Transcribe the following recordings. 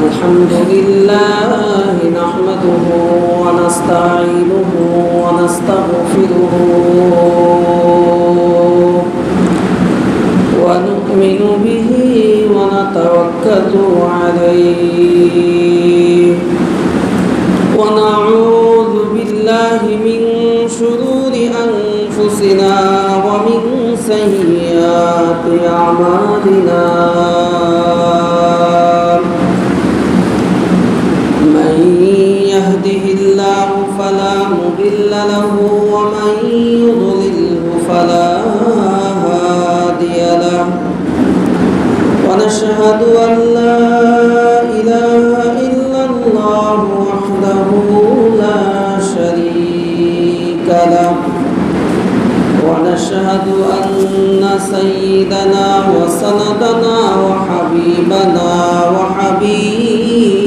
الحمد لله نحمده ونستعينه ونستغفره ونؤمن به ونتوكل عليه ونعوذ بالله من شرور أنفسنا ومن سيئات أعمالنا من يهده الله فلا مضل له ومن يضلله فلا هادي له ونشهد أن لا إله إلا الله وحده لا شريك له ونشهد أن سيدنا وسندنا وحبيبنا وحبيب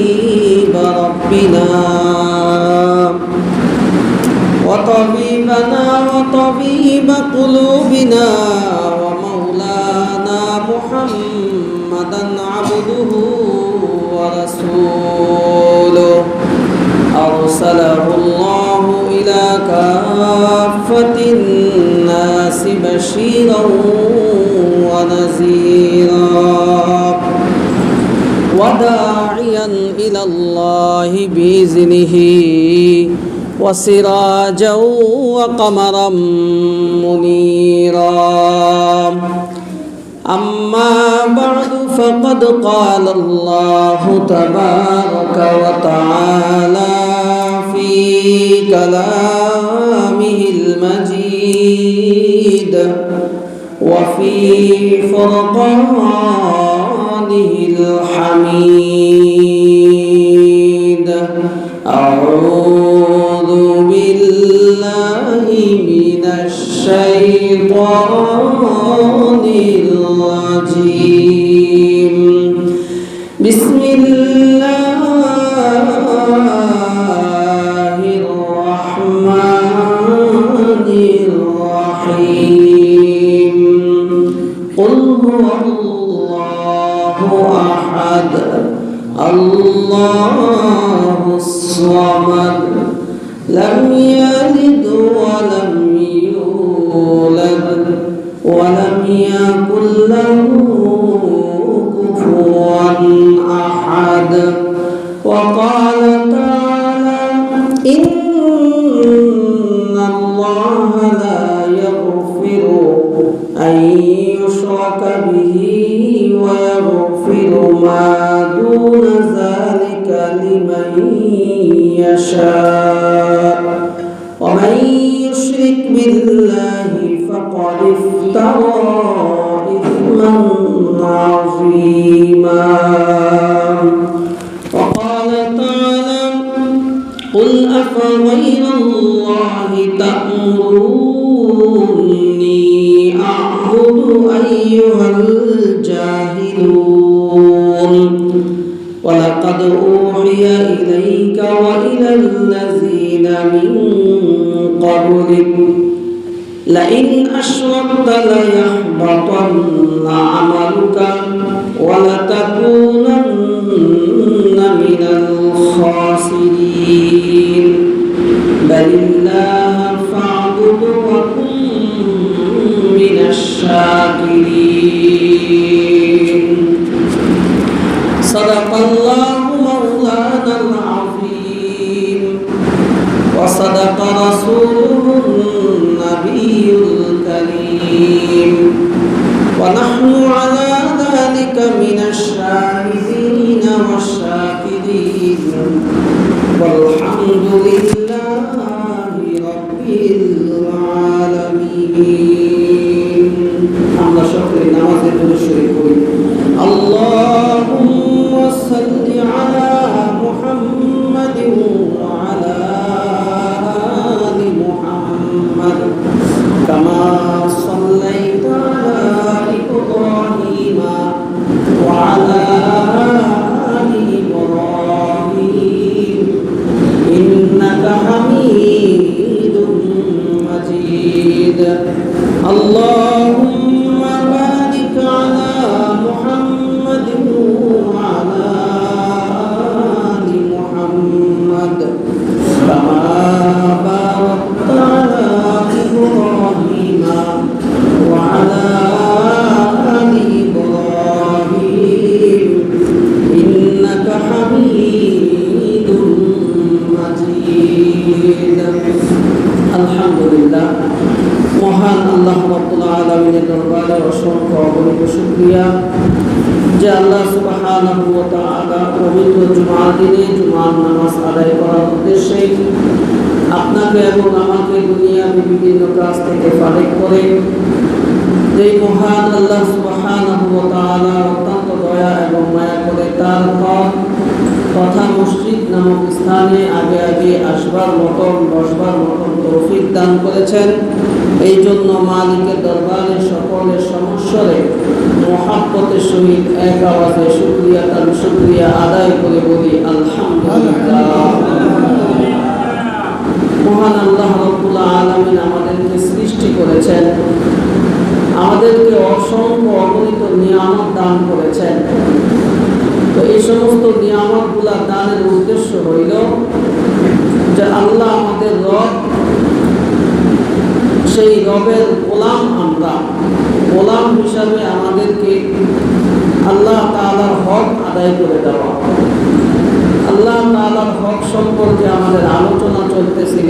ربنا وطبيبنا وطبيب قلوبنا ومولانا محمدا عبده ورسوله أرسله الله إلى كافة الناس بشيرا ونذيرا وداعيا إلى الله بإذنه وسراجا وقمرا منيرا أما بعد فقد قال الله تبارك وتعالى في كلامه المجيد وفي فرقانه الحميد أعوذ بالله من الشيطان الرجيم بسم الله الرحمن الرحيم قل هو الله أحد الله الصمد لم يلد ولم يولد ولم يكن له كفوا أحد وقال تعالى إن الله لا يغفر أن يشرك به ويغفر ما دون ذلك لمن يشاء ومن يشرك بالله فقد افترى إثما عظيما وقال تعالى قل أفغير الله تأمروني أعبد أيها الجاهلون ولقد أوحي إليك وإلى الذين من قبلك لئن أشركت ليحبطن عملك ولتكونن من الخاسرين بل الله فاعبد وكن من الشاكرين صدق الله مولانا العظيم وصدق رسوله النبي الكريم ونحن على ذلك من الشاهدين والشاكرين والحمد لله رب العالمين আমরা সকলে নামাজের জন্য শুরু করি اللهم صل على محمد وعلى آل محمد كما صليت على إبراهيم وعلى آل إبراهيم إنك حميد مجيد اللهم بارك على শুকরিয়া যে আল্লাহ সুবহানাহু ওয়া তাআলা পবিত্র জুমার দিনে জুমার নামাজ আদায় করার উদ্দেশ্যে আপনাকে এবং আমাকে দুনিয়ার বিভিন্ন কাজ থেকে ফারেক করে যে মহান আল্লাহ সুবহানাহু ওয়া তাআলা অত্যন্ত দয়া এবং মায়া করে তার ঘর তথা মসজিদ নামক স্থানে আগে আগে আসবার মতন বসবার মতন তৌফিক দান করেছেন। এই জন্য মালিকের দরবারে সকলের সমস্বরে মহাব্বতের সহিত এক আওয়াজে শুকরিয়া আদায় করে বলি আলহামদুলিল্লাহ। মহান আল্লাহ রাব্বুল আলামিন আমাদেরকে সৃষ্টি করেছেন, আমাদেরকে অসংখ্য অগণিত নিয়ামত দান করেছেন। তো এই সমস্ত নিয়ামতগুলা দানের উদ্দেশ্য হইল যে আল্লাহ আমাদের রব, সেই রবের গোলাম আমরা, গোলাম হিসাবে আমাদেরকে আল্লাহ তাআলার হক আদায় করে দেওয়া। আল্লাহ তাআলার হক সম্পর্কে আমাদের আলোচনা চলতেছিল।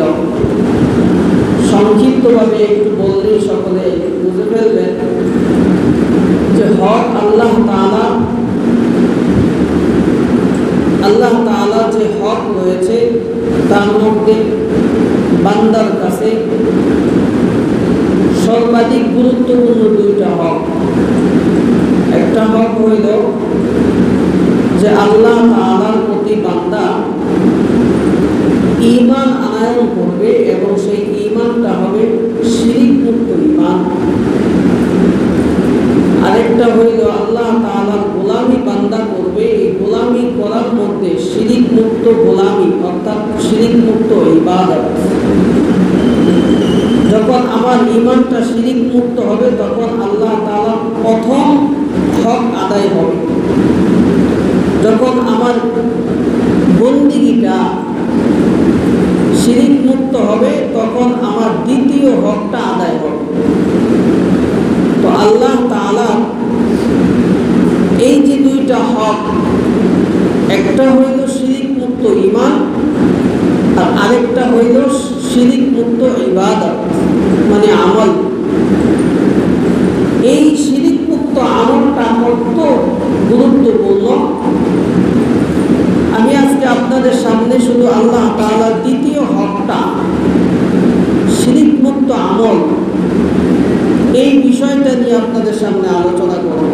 সংক্ষিপ্তভাবে একটু বললেই সকলে বুঝে ফেলবেন যে হক আল্লাহ তাআলা যে হক রয়েছে তার মধ্যে বান্দার কাছে সর্বাধিক গুরুত্বপূর্ণ দুইটা হক। একটা হক হইল যে আল্লাহ তাআলার প্রতি বান্দা ঈমান আনয়ন করবে এবং সেই ঈমানটা হবে শিরক মুক্ত ঈমান। আরেকটা হইল আল্লাহ তাআলার গোলামি বান্দা করবে, এই গোলামি করার মধ্যে শিরক মুক্ত গোলামি অর্থাৎ শিরক মুক্ত ইবাদত। যখন আমার ঈমানটা শিরক মুক্ত হবে তখন আল্লাহ তাআলার প্রথম হক আদায় হবে। যখন আমার বন্দেগীটা শিরক মুক্ত হবে তখন আমার দ্বিতীয় হকটা আদায় হবে। তো আল্লাহ তাআলা এই যে দুইটা হক, একটা হইল শিরক মুক্ত ঈমান আর আরেকটা হইল শিরক মুক্ত ইবাদত মানে আমল। এই শিরক মুক্ত আমলটা কত গুরুত্বপূর্ণ আমি আজকে আপনাদের সামনে শুধু আল্লাহ তাআলার দ্বিতীয় হকটা শিরক মুক্ত আমল এই বিষয়টা নিয়ে আপনাদের সামনে আলোচনা করব,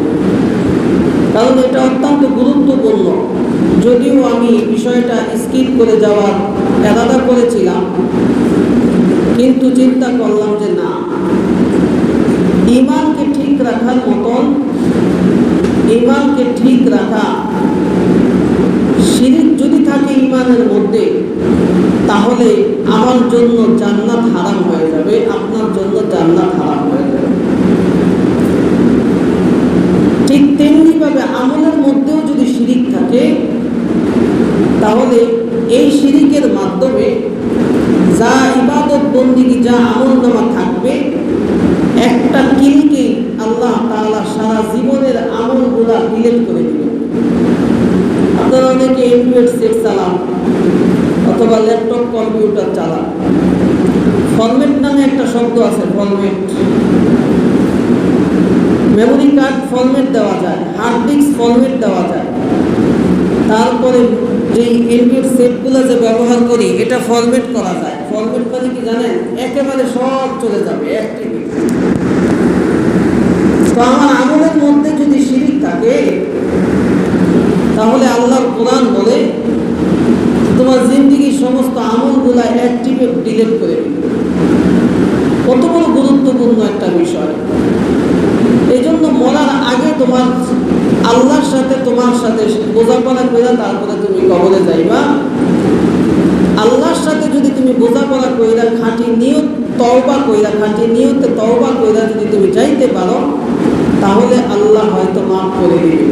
কারণ এটা অত্যন্ত গুরুত্বপূর্ণ। যদিও আমি বিষয়টা স্কিপ করে যাওয়ার ইরাদা করেছিলাম, কিন্তু চিন্তা করলাম যে না, ঈমানকে ঠিক রাখার মতন, ঈমানকে ঠিক রাখা, শিরক যদি থাকে ঈমানের মধ্যে তাহলে আমার জন্য জান্নাত হারাম হয়ে যাবে, আপনার জন্য জান্নাত হারাম হয়ে যাবে। ঠিক তেমনিভাবে আমলের মধ্যেও যদি শিরক থাকে তাহলে এই শিরকের মাধ্যমে যা ইবাদত বন্দেগী, যা আমলনামা থাকবে, একটা ক্লিকে আল্লাহ তাআলা সারা জীবনের আমলগুলা ডিলিট করে দিবেন। আপনারা অনেকে অ্যান্ড্রয়েড সেট চালান অথবা ল্যাপটপ কম্পিউটার চালান, ফরম্যাট নামে একটা শব্দ আছে, ফরম্যাট। মেমোরি কার্ড ফরম্যাট দেওয়া যায়, হার্ড ডিস্ক ফরম্যাট দেওয়া যায়। তারপরে যে অ্যান্ড্রয়েড সেটগুলো যে ব্যবহার করি এটা ফরম্যাট করা যায়। ফরম্যাট মানে কি জানেন? একেবারে সব চলে যাবে এক টিপে। তো আমার আমলের মধ্যে যদি শিরক থাকে তাহলে আল্লাহর কোরআন বলে তোমার জিন্দেগীর সমস্ত আমলগুলা এক টিপে ডিলিট করে দিবে। কত বড় গুরুত্বপূর্ণ একটা বিষয়। এই জন্য মরার আগে তোমার আল্লাহর সাথে তোমার সাথে বোঝাপড়া করে তারপরে তুমি কবরে যাইবা। আল্লাহর সাথে যদি তুমি বোঝাপড়া কইরা খাঁটি নিয়ত তওবা কইরা, খাঁটি নিয়তে তওবা কইরা যদি তুমি যাইতে পারো তাহলে আল্লাহ হয়তো মাফ করে দিবে।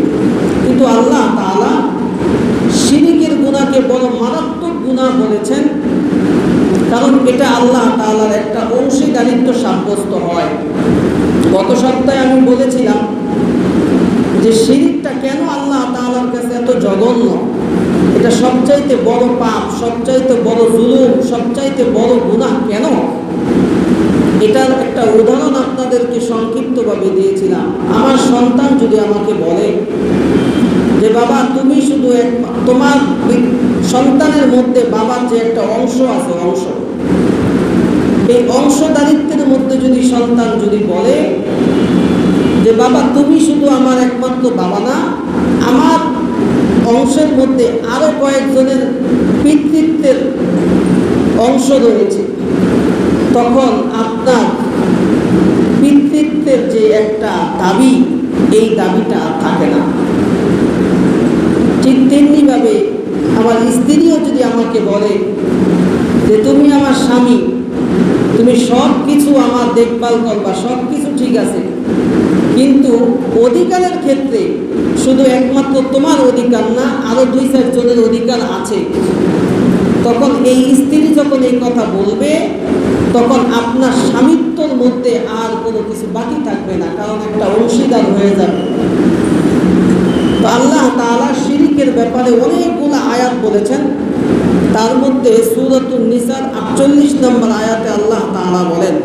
কিন্তু আল্লাহ তাআলা শিরকের গুনাহকে বড় মারাত্মক গুনাহ বলেছেন, কারণ এটা আল্লাহ তাআলার একটা অংশীদারিত্ব সাব্যস্ত হয়। গত সপ্তাহে আমি বলেছিলাম যে শিরকটা কেন আল্লাহ তাআলার কাছে এত জঘন্য, এটা সবচাইতে বড় পাপ, সবচাইতে বড় জুলুম, সবচাইতে বড় গুনাহ কেন? এটার একটা উদাহরণ আপনাদেরকে সংক্ষিপ্তভাবে দিয়েছিলাম। আমার সন্তান যদি আমাকে বলে যে বাবা তুমি শুধু তোমার সন্তানের মধ্যে বাবার যে একটা অংশ আছে, এই অংশদারিত্বের মধ্যে যদি সন্তান যদি বলে যে বাবা তুমি শুধু আমার একমাত্র বাবা না, আমার অংশের মধ্যে আরো কয়েকজনের পিতৃত্বের অংশ রয়েছে, তখন আপনার পিতৃত্বের যে একটা দাবি, এই দাবিটা থাকে না। ঠিক তেমনিভাবে আমার স্ত্রীও যদি আমাকে বলে যে তুমি আমার স্বামী, তুমি সব কিছু আমার দেখভাল করবা, সব কিছু ঠিক আছে, কিন্তু অধিকারের ক্ষেত্রে শুধু একমাত্র তোমার অধিকার না, আরো 2-4 জনের অধিকার আছে, তখন এই স্ত্রী যখন এই কথা বলবে তখন আপনার স্বামিত্বর মধ্যে আর কোনো কিছু বাকি থাকবে না, কারণ একটা অংশীদার হয়ে যাবে। তো আল্লাহ তাআলা শিরকের ব্যাপারে অনেকগুলো আয়াত বলেছেন। তার মধ্যে সূরাতুন নিসার 48 নম্বর আয়াতে আল্লাহ তাআলা বলেন,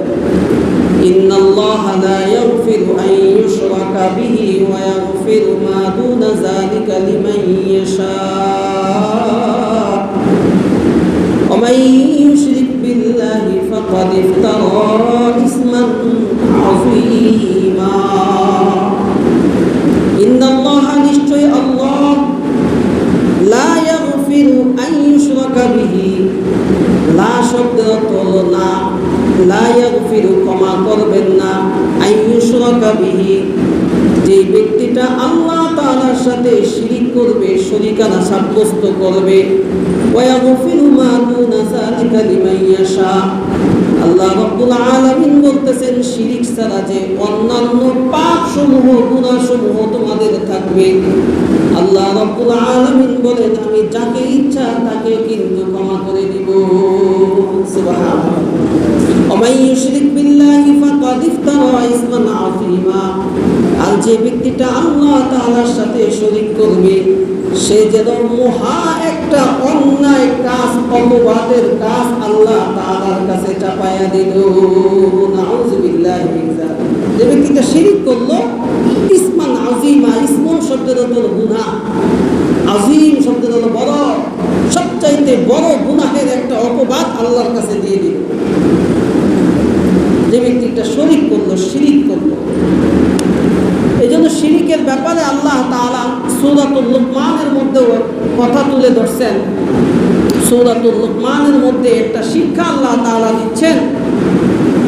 ইন্নাল্লাহা লা ইয়াগফিরু আন ইউশরাকা বিহি ওয়া ইয়াগফিরু মা দুনা যালিকা লিমান ইয়াশা ওয়া মান ইউশরিক বিল্লাহি ফাকাদ ইফতারা ইসমান আযীমা। ইন্নাল্লাহা নিশ্চয় আল্লাহ লা ইয়াগফিরু আন ইউশরাকা বিহি, লা শব্দের অর্থ হলো না, লা ইয়াগফিরু ক্ষমা করবেন না, আন ইউশরাকা বিহি যে ব্যক্তিটা আল্লাহ তাআলার সাথে শিরিক করবে, শরীকানা সাব্যস্ত করবে, ওয়া ইয়াগফিরু মা দুনা যালিকা লিমান ইয়াশা। আল্লাহ রাব্বুল আলামিন বলতেছেন শিরিক ছাড়া যে অন্যান্য পাপসমূহ, গুনাহসমূহ তোমাদের থাকবে, আল্লাহ রাব্বুল আলামিন বলেন আমি যাকে ইচ্ছা তাকে কিন্তু ক্ষমা করে দিব। সুবহানাল্লাহ। ওয়া মান ইউশরিক বিল্লাহি ফাকাদ ইফতারা ইসমান আযীমা। আর যে ব্যক্তিটা আল্লাহ তাআলার সাথে শরীক করবে সে যেন মহা একটা অন্যায় কাজ, অপবাদের কাজ আল্লাহ তাআলার কাছে চাপায়া দিল। নাউযুবিল্লাহি মিন যালিক। যে ব্যক্তিটা শিরক করলো, ইসমান আযীমা, ইসমান শব্দের অর্থ গুনাহ, আযীম শব্দের অর্থ বড়, সবচাইতে বড় গুনাহের একটা অপবাদ আল্লাহর কাছে দিয়ে দিল। যে ব্যক্তিটা শিরক করলো। এই জন্য শিরিকের ব্যাপারে আল্লাহ তাআলা সূরাতুল লুকমানের মধ্যে কথা তুলে ধরছেন। সূরাতুল লুকমানের মধ্যে একটা শিক্ষা আল্লাহ তাআলা দিচ্ছেন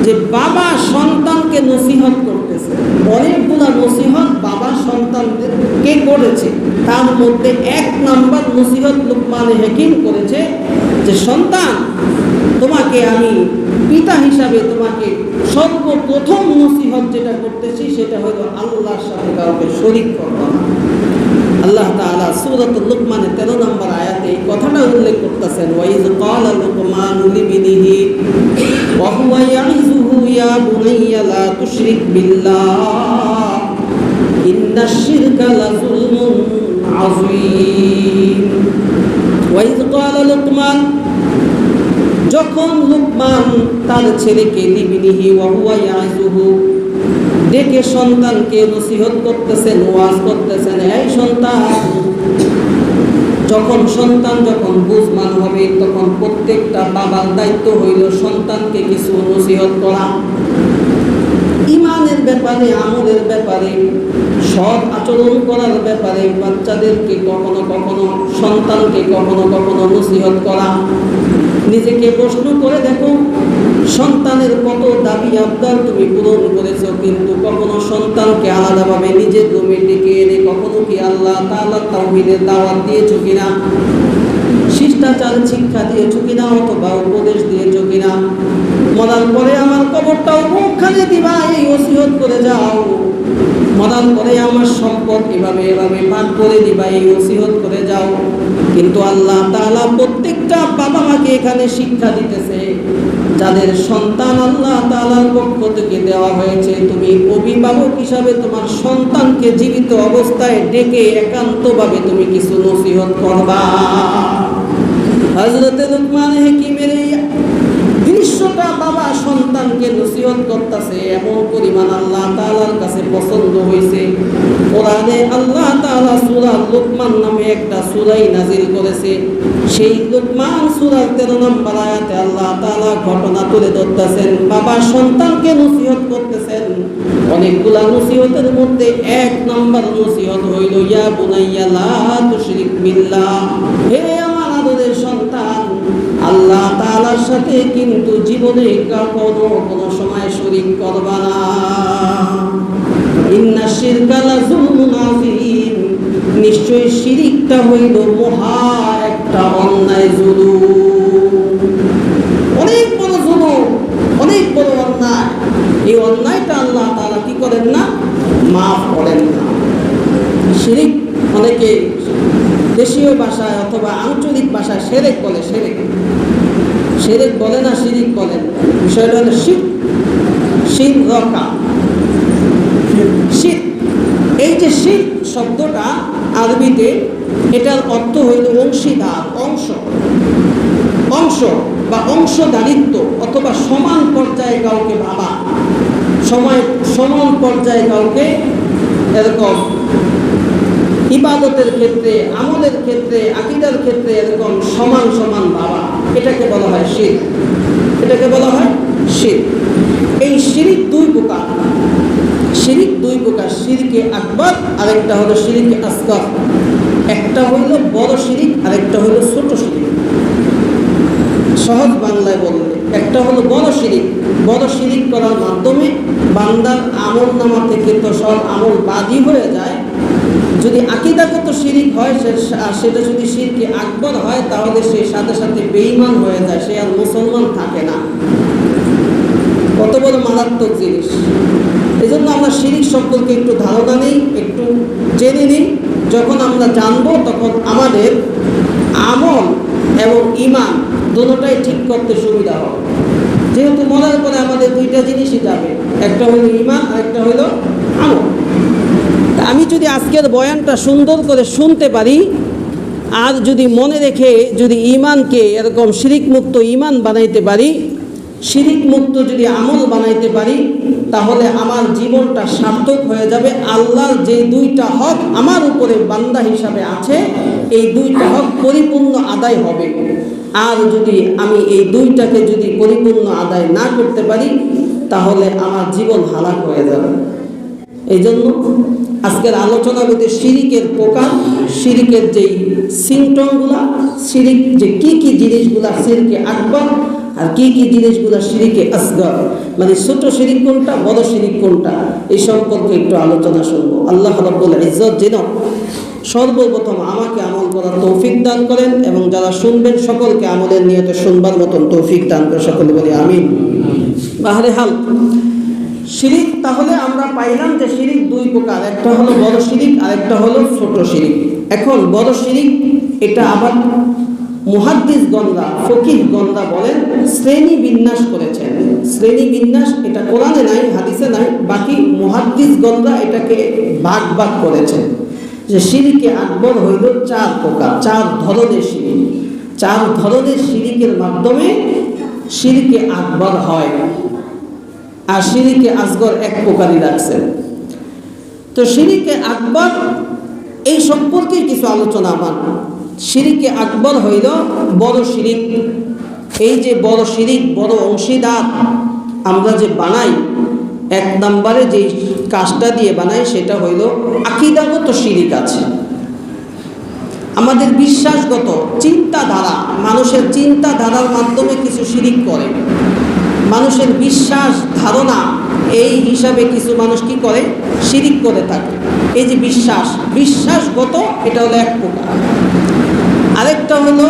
যে বাবা সন্তানকে নসিহত করতেছে। অনেকগুলা নসিহত বাবা সন্তানদেরকে করেছে, তার মধ্যে 1 নম্বর নসিহত লুকমানে হাকিম করেছে যে সন্তান, তোমাকে আমি পিতা হিসাবে তোমাকে সর্বপ্রথম নসিহত যেটা করতেছি সেটা হলো আল্লাহর সাথে কাউকে শরীক করবা না। আল্লাহ তাআলা সূরাতুল লুকমানের 13 নম্বর আয়াতে এই কথাটা উল্লেখ করতেছেন, ওয়াইজ ক্বালা লুকমানু লিবনিহি ওয়া হুয়া ইয়াইযুহু ইয়া বুনাইয়া লা তুশরিক বিল্লাহ ইন্নাশ শিরকা লাযুলমুন আযীম। ওয়াইজ ক্বালা লুকমান, যখন লুকমান তার ছেলেকে লিবনিহি ওয়া হুয়া ইয়াইযুহু ডেকে সন্তানকে নসিহত করতেছেন, ওয়াজ করতেছেন, এই সন্তান, সন্তান যখন বুঝমান হবে তখন প্রত্যেকটা বাবার দায়িত্ব হইল সন্তানকে কিছু নসিহত করা, ইমানের ব্যাপারে, আমলের ব্যাপারে, সৎ আচরণ করার ব্যাপারে বাচ্চাদেরকে কখনো কখনো, সন্তানকে কখনো কখনো নসিহত করা। নিজেকে প্রশ্ন করে দেখো, সন্তানের কত দাবি আবদার তুমি পূরণ করেছো, কিন্তু কখনো সন্তানকে আলাদাভাবে নিজের রুমে ডেকে এনে কখনো কি আল্লাহ তাআলার তাওহীদের দাওয়াত দিয়েছো কিনা, শিষ্টাচার শিক্ষা দিয়েছো কিনা, অথবা উপদেশ দিয়েছো কিনা, মরার পরে আমার কবরটাও মুখখানে দিবা এই ওসিয়ত করে যাও, মরার পরে আমার সম্পদ এভাবে এভাবে ভাগ করে দিবা এই ওসিয়ত করে যাও। কিন্তু আল্লাহ তাআলা প্রত্যেকটা বাবা মাকে এখানে শিক্ষা দিতেছে, যাদের সন্তান আল্লাহ তাআলার পক্ষ থেকে দেওয়া হয়েছে, তুমি অভিভাবক হিসাবে তোমার সন্তানকে জীবিত অবস্থায় ডেকে একান্তভাবে তুমি কিছু নসিহত করবা। হযরত লুকমান হাকিমের এই দৃশ্য 100টা বাবা সন্তানকে নসিহত করতেছে, এমন পরিমাণ আল্লাহ তাআলার কাছে পছন্দ হয়েছে। কোরআনে আল্লাহ তাআলা সূরা লুকমান নামে একটা সূরা নাযিল করেছে। সেই লুকমান সূরার 13 নম্বর আয়াতে আল্লাহ তাআলা ঘটনা তুলে ধরতেছেন, বাবা সন্তানকে নসিহত করতেছেন। অনেকগুলা নসিহতের মধ্যে 1 নম্বর নসিহত হইল, ইয়া বুনাইয়া লা তুশরিক বিল্লাহ, হে আমার আদরের সন্তান, আল্লাহ তাআলার সাথে কিন্তু জীবনে কোনো সময় শরীক করবা না। ইন্না শিরকা লাযুলমুন আযীম, নিশ্চয় শিরিকটা হইল মহা একটা অন্যায় জুলুম, অনেক বড় জুলুম, অনেক বড় অন্যায়। এই অন্যায়টা আল্লাহ তাআলা কি করেন না? মাফ করেন না। শিরিক অনেকে দেশীয় ভাষায় অথবা আঞ্চলিক ভাষায় শিরক বলে, শিরক বলে না, শিরিক বলেন। বিষয়টা হলো শিরক, শিরকা, শিরক। এই যে শিরক শব্দটা আরবিতে, এটার অর্থ হইল অংশীদার, অংশ বা অংশদারিত্ব, অথবা সমান পর্যায়ে কাউকে ভাবা, সমান পর্যায়ে কাউকে এরকম ইবাদতের ক্ষেত্রে, আমলের ক্ষেত্রে, আকীদার ক্ষেত্রে এরকম সমান সমান ভাবা, এটাকে বলা হয় শিরক। এটাকে বলা হয় শিরক। এই শিরক 2 প্রকার। শিরক 2 প্রকার, শিরকে আকবার, আরেকটা হলো শিরকে আসগর। একটা হইল বড় শিরক, আরেকটা হইল ছোট শিরক। সহজ বাংলায় বললে, একটা হলো বড় শিরক। বড় শিরক করার মাধ্যমে বান্দার আমল নামা থেকে তো সব আমল বাদই হয়ে যায়। যদি আকীদাগত শিরক হয়, সেটা যদি শিরকে আকবার হয়, তাহলে সে সাথে সাথে বেঈমান হয়ে যায়, সে আর মুসলমান থাকে না। কত বড় মারাত্মক জিনিস! এই জন্য আমরা শিরক সম্পর্কে একটু ধারণা নেই, একটু জেনে নিই। যখন আমরা জানবো, তখন আমাদের আমল এবং ঈমান দুটোটাই ঠিক করতে সুবিধা হবে। যেহেতু মরার পরে আমাদের 2টা জিনিসই যাবে, একটা হলো ঈমান আর একটা হলো আমল। আমি যদি আজকের বয়ানটা সুন্দর করে শুনতে পারি, আর যদি মনে রেখে যদি ঈমানকে এরকম শিরিক মুক্ত ঈমান বানাইতে পারি, শিরিক মুক্ত যদি আমল বানাইতে পারি, তাহলে আমার জীবনটা সার্থক হয়ে যাবে। আল্লাহর যে 2টা হক আমার উপরে বান্দা হিসাবে আছে, এই 2টা হক পরিপূর্ণ আদায় হবে। আর যদি আমি এই 2টাকে যদি পরিপূর্ণ আদায় না করতে পারি, তাহলে আমার জীবন হালাক হয়ে যাবে। এই জন্য আজকের আলোচনার মধ্যে শিরিকের প্রকার, শিরিকের যেই সিমটমগুলা, শিরিক যে কি জিনিসগুলা শিরকে আকবার, আর কি জিনিসগুলা শিরিকে আসগর, মানে ছোট শিরিক কোনটা, বড় শিরিক কোনটা, এই সম্পর্কে একটু আলোচনা শুনবো। আল্লাহ রাব্বুল ইজ্জত যেন সর্বপ্রথম আমাকে আমল করার তৌফিক দান করেন, এবং যারা শুনবেন সকলকে আমলের নিয়তে শুনবার মতন তৌফিক দান করে, সকলে বলি আমিন। বাহরে হাল, শিরিক তাহলে আমরা পাইলাম যে শিরিক 2 প্রকার, একটা হলো বড় শিরিক, আরেকটা হলো ছোট শিরিক। এখন বড় শিরিক, এটা আবার মুহাদ্দিসগণরা, ফকিহগণরা বলেন, শ্রেণী বিন্যাস করেছেন। শ্রেণী বিন্যাস এটা কোরআনে নাই, হাদিসে নাই, বাকি মুহাদ্দিসগণরা এটাকে ভাগ করেছেন যে শিরিকে আকবর হইল 4 প্রকার, 4 ধরনের শিরিক। 4 ধরনের শিরিকের মাধ্যমে শিরিকে আকবর হয়, আর শিরিকে আসগর 1 প্রকারই রাখছেন। তো শিরিকে আকবর এই সম্পর্কে কিছু আলোচনা আমার। শিরিকে আকবর হইল বড় শিরিক। এই যে বড় শিরিক, বড় অংশীদার আমরা যে বানাই, 1 নম্বরে যে কাজটা দিয়ে বানাই সেটা হইল আকীদাগত শিরিক আছে। আমাদের বিশ্বাসগত চিন্তাধারা, মানুষের চিন্তাধারার মাধ্যমে কিছু শিরিক করে, মানুষের বিশ্বাস ধারণা, এই হিসাবে কিছু মানুষ কি করে, শিরিক করে থাকে। এই যে বিশ্বাসগত, এটা হলো 1 প্রকার। আরেকটা হলো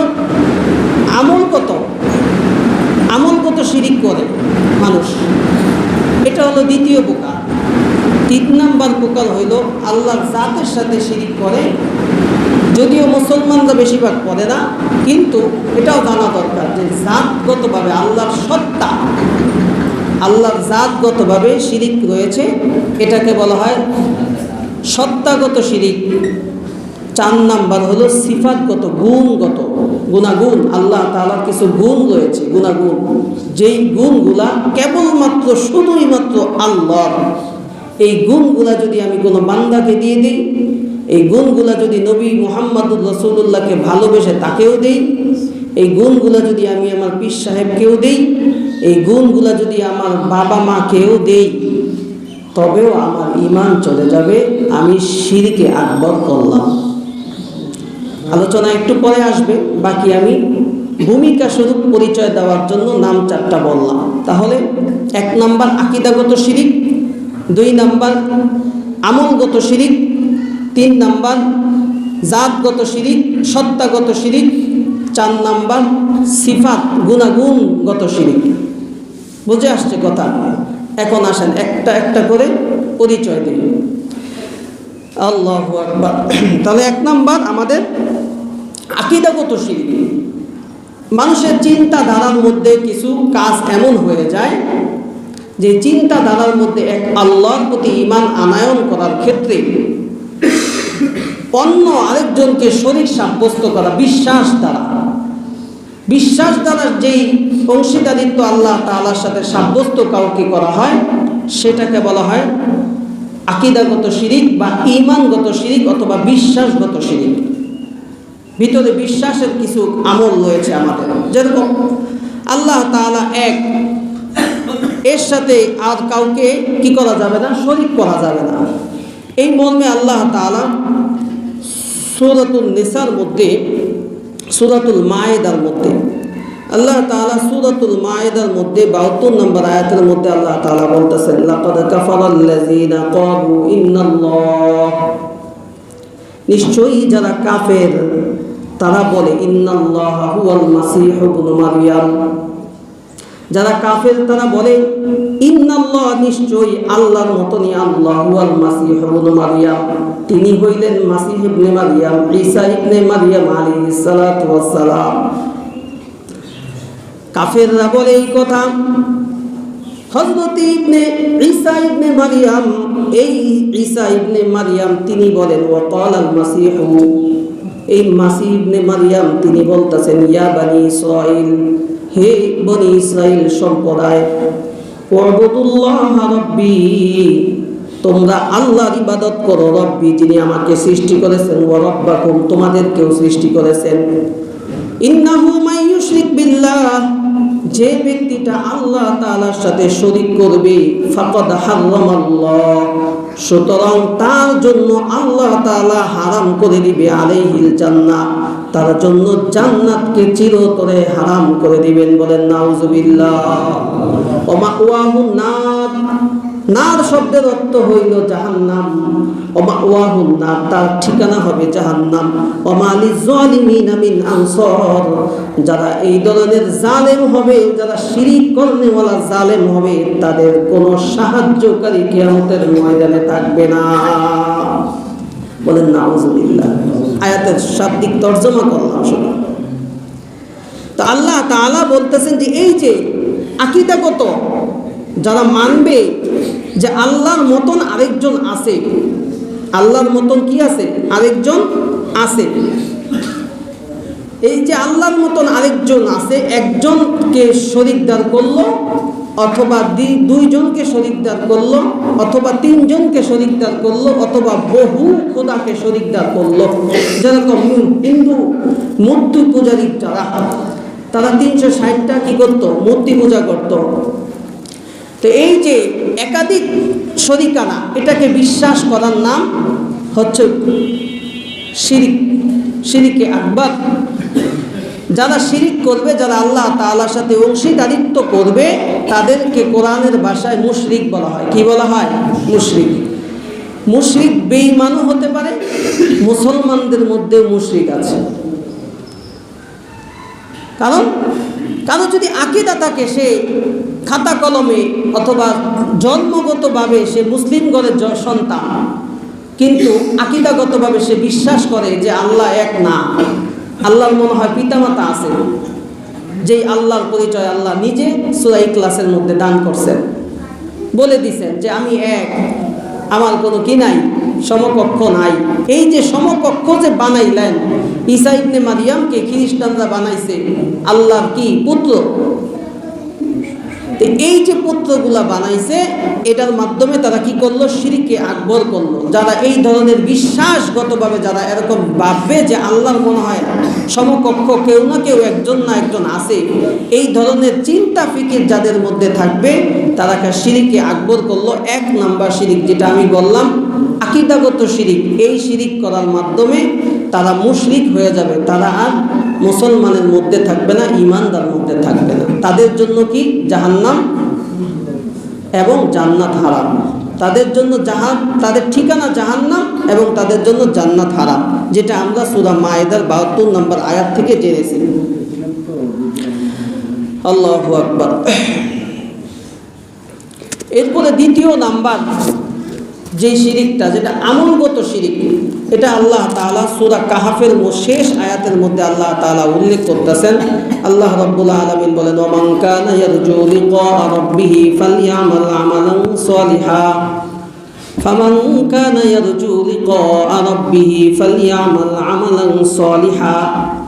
আমলগত শিরিক করে মানুষ, এটা হলো 2য় প্রকার। 3 নম্বর প্রকার হইল আল্লাহর জাতের সাথে শিরিক করে, যদিও মুসলমানরা বেশিরভাগ করে না, কিন্তু এটাও জানা দরকার যে জাতগতভাবে আল্লাহর সত্তা, আল্লাহর জাতগতভাবে শিরিক রয়েছে, এটাকে বলা হয় সত্তাগত শিরিক। 4 নাম্বার হলো সিফাতগত, গুণগত, গুণাগুণ, আল্লাহ তাআলার কিছু গুণ রয়েছে, গুণাগুণ, যেই গুণগুলা কেবলমাত্র শুধুই মাত্র আল্লাহর। এই গুণগুলা যদি আমি কোনো বান্দাকে দিয়ে দিই, এই গুণগুলা যদি নবী মুহাম্মদুর রাসূলুল্লাহকে ভালোবেসে তাকেও দেই, এই গুণগুলা যদি আমি আমার পীর সাহেবকেও দেই, এই গুণগুলা যদি আমার বাবা মাকেও দেই, তবেও আমার ঈমান চলে যাবে, আমি শিরকে আকবার করলাম। আলোচনা একটু পরে আসবে, বাকি আমি ভূমিকা স্বরূপ পরিচয় দেওয়ার জন্য নাম 4টা বললাম। তাহলে 1 নাম্বার আকীদাগত শিরিক, 2 নাম্বার আমলগত শিরিক, 3 নাম্বার জাতগত শিরিক, সত্তাগত শিরিক, 4 নাম্বার সিফাত গুণাগুণগত শিরিক। বুঝে আসছে কথা? এখন আসেন একটা একটা করে পরিচয় দিই। আল্লাহু আকবার। তাহলে 1 নাম্বার আমাদের আকীদাগত শিরিক। মানুষের চিন্তাধারার মধ্যে কিছু কাজ এমন হয়ে যায় যে চিন্তাধারার মধ্যে এক আল্লাহর প্রতি ঈমান আনায়ন করার ক্ষেত্রে অন্য আরেকজনকে শরীক সাব্যস্ত করা, বিশ্বাস দ্বারা যেই অংশীদারিত্ব আল্লাহ তাআলার সাথে সাব্যস্ত কাউকে করা হয়, সেটাকে বলা হয় আকীদাগত শিরিক বা ঈমানগত শিরিক অথবা বিশ্বাসগত শিরিক। ভিতরে বিশ্বাসের কিছু আমল রয়েছে আমাদের, যেরকম আল্লাহ তাআলা এক, এর সাথে আর কাউকে কি করা যাবে না, শরীক করা যাবে না। এই মর্মে আল্লাহ তাআলা সূরাতুন নিসার মধ্যে, সূরাতুল মায়েদার মধ্যে আল্লাহ তাআলা সূরাতুল মায়েদার মধ্যে 72 নম্বর আয়াতের মধ্যে আল্লাহ তাআলা বলতেছেন, লাকাদ কাফারাল্লাযীনা ক্বালু ইন্নাল্লাহ, নিশ্চয়ই যারা কাফের তারা বলে ইন্নাল্লাহা হুয়াল মাসীহ ইবনে মারইয়াম, যারা কাফের তারা বলে ইন্নাল্লাহ, নিশ্চয়ই আল্লাহর মতনই আল্লাহ, হুয়াল মাসীহ ইবনে মারইয়াম, তিনি হইলেন মাসীহ ইবনে মারইয়াম, ঈসা ইবনে মারইয়াম আলাইহিস সালাতু ওয়াস সালাম। কাফেররা বলে এই কথা। হযরত ঈসা ইবনে মারইয়াম, এই ঈসা ইবনে মারইয়াম তিনি বলেন ওয়া ক্বালাল মাসীহ, এই মাসীহ ইবনে মারইয়াম তিনি বলতেছেন ইয়া বনি ইসরাঈল, হে বনি ইসরাইল সম্প্রদায়, উবুদুল্লাহ রাব্বি, তোমরা আল্লাহর ইবাদত করো, রব্বি যিনি আমাকে সৃষ্টি করেছেন, ওয়া রাব্বাকুম তোমাদেরকেও সৃষ্টি করেছেন। ইন্নাহু মান ইউশরিক বিল্লাহ, যে ব্যক্তিটা আল্লাহ তাআলার সাথে শরীক করবে, ফাকাদ হারামাল্লাহ, সুতরাং তার জন্য আল্লাহ তাআলা হারাম করে দিবে, আলাইহিল জান্নাহ, তার জন্য জান্নাতকে চিরতরে হারাম করে দিবেন। বলেন নাউজুবিল্লাহ। ওয়া মাওয়াহুন নার, নার শব্দের অর্থ হইল জাহান্নাম। ওয়া মাওয়াহুন নার, তার ঠিকানা হবে জাহান্নাম। ওয়া মা লিয-যালিমিনা মিন আনসার, যারা এই ধরনের জালেম হবে, যারা শিরিক করনেওয়ালা জালেম হবে, তাদের কোনো সাহায্যকারী কিয়ামতের ময়দানে থাকবে না। বলেন নাউজুবিল্লাহ। আয়াতের শাব্দিক তর্জমা করলাম শুধু। তো আল্লাহ তাআলা বলতেছেন যে এই যে আকীদাগত, যারা মানবে যে আল্লাহর মতন আরেকজন আছে, আল্লাহর মতন কি আছে, আরেকজন আছে, এই যে আল্লাহর মতন আরেকজন আছে, একজনকে শরীকদার করলো অথবা 2 জনকে শরীকদার করলো অথবা 3 জনকে শরীকদার করলো অথবা বহু খোদাকে শরীকদার করলো। যেরকম হিন্দু মূর্তি পূজারী যারা, তারা 360টা কি করতো, মূর্তি পূজা করত। তো এই যে একাধিক শরীকানা, এটাকে বিশ্বাস করার নাম হচ্ছে শিরিক, শিরিকে আকবার। যারা শিরিক করবে, যারা আল্লাহ তাআলার সাথে অংশীদারিত্ব করবে, তাদেরকে কোরআনের ভাষায় মুশরিক বলা হয়। কি বলা হয়? মুশরিক। মুশরিক বেঈমানও হতে পারে, মুসলমানদের মধ্যে মুশরিক আছে। কারণ কারো যদি আকীদা থাকে, সে খাতা কলমে অথবা জন্মগতভাবে সে মুসলিম ঘরের সন্তান, কিন্তু আকীদাগতভাবে সে বিশ্বাস করে যে আল্লাহ এক না, আল্লাহর মনে হয় পিতামাতা আছে, যেই আল্লাহর পরিচয় আল্লাহ নিজে সূরা ইখলাসের মধ্যে দান করছেন, বলে দিছেন যে আমি এক, আমার কোনো কি নাই, সমকক্ষ নাই। এই যে সমকক্ষ যে বানাইলেন, ঈসা ইবনে মারিয়ামকে খ্রিস্টানরা বানাইছে আল্লাহর কি পুত্র। এই যে পুত্রগুলা বানাইছে, এটার মাধ্যমে তারা কি করলো? শিরকে আকবর করলো। যারা এই ধরনের বিশ্বাসগতভাবে যারা এরকম ভাববে যে আল্লাহর মনে হয় সমকক্ষ কেউ না কেউ একজন না একজন আছে, এই ধরনের চিন্তা ফিকির যাদের মধ্যে থাকবে, তারা শিরকে আকবর করলো। 1 নাম্বার শিরিক, যেটা আমি বললাম আকীদাগত শিরিক। এই শিরিক করার মাধ্যমে তারা মুশরিক হয়ে যাবে, তারা আর মুসলমানের মধ্যে থাকবে না, ঈমানদার মধ্যে থাকবে না। তাদের জন্য কি? জাহান্নাম এবং জান্নাত হারাম। তাদের জন্য তাদের ঠিকানা জাহান্নাম এবং তাদের জন্য জান্নাত হারাম, যেটা আমরা সূরা মায়েদার 72 নম্বর আয়াত থেকে জেনেছি। আল্লাহু আকবার। এরপরে দ্বিতীয় নাম্বার যে শিরিকটা, যেটা আমলগত শিরিক, এটা আল্লাহ তাআলা সূরা কাহাফের শেষ আয়াতের মধ্যে আল্লাহ তাআলা উল্লেখ করতেছেন। আল্লাহ রাব্বুল আলামিন বলেন, ওয়া মান কানা ইয়ারজু লিকা রাব্বিহি ফালইআমাল আমালান সালিহা ফামান কানা ইয়ারজু লিকা রাব্বিহি ফালইআমাল আমালান সালিহা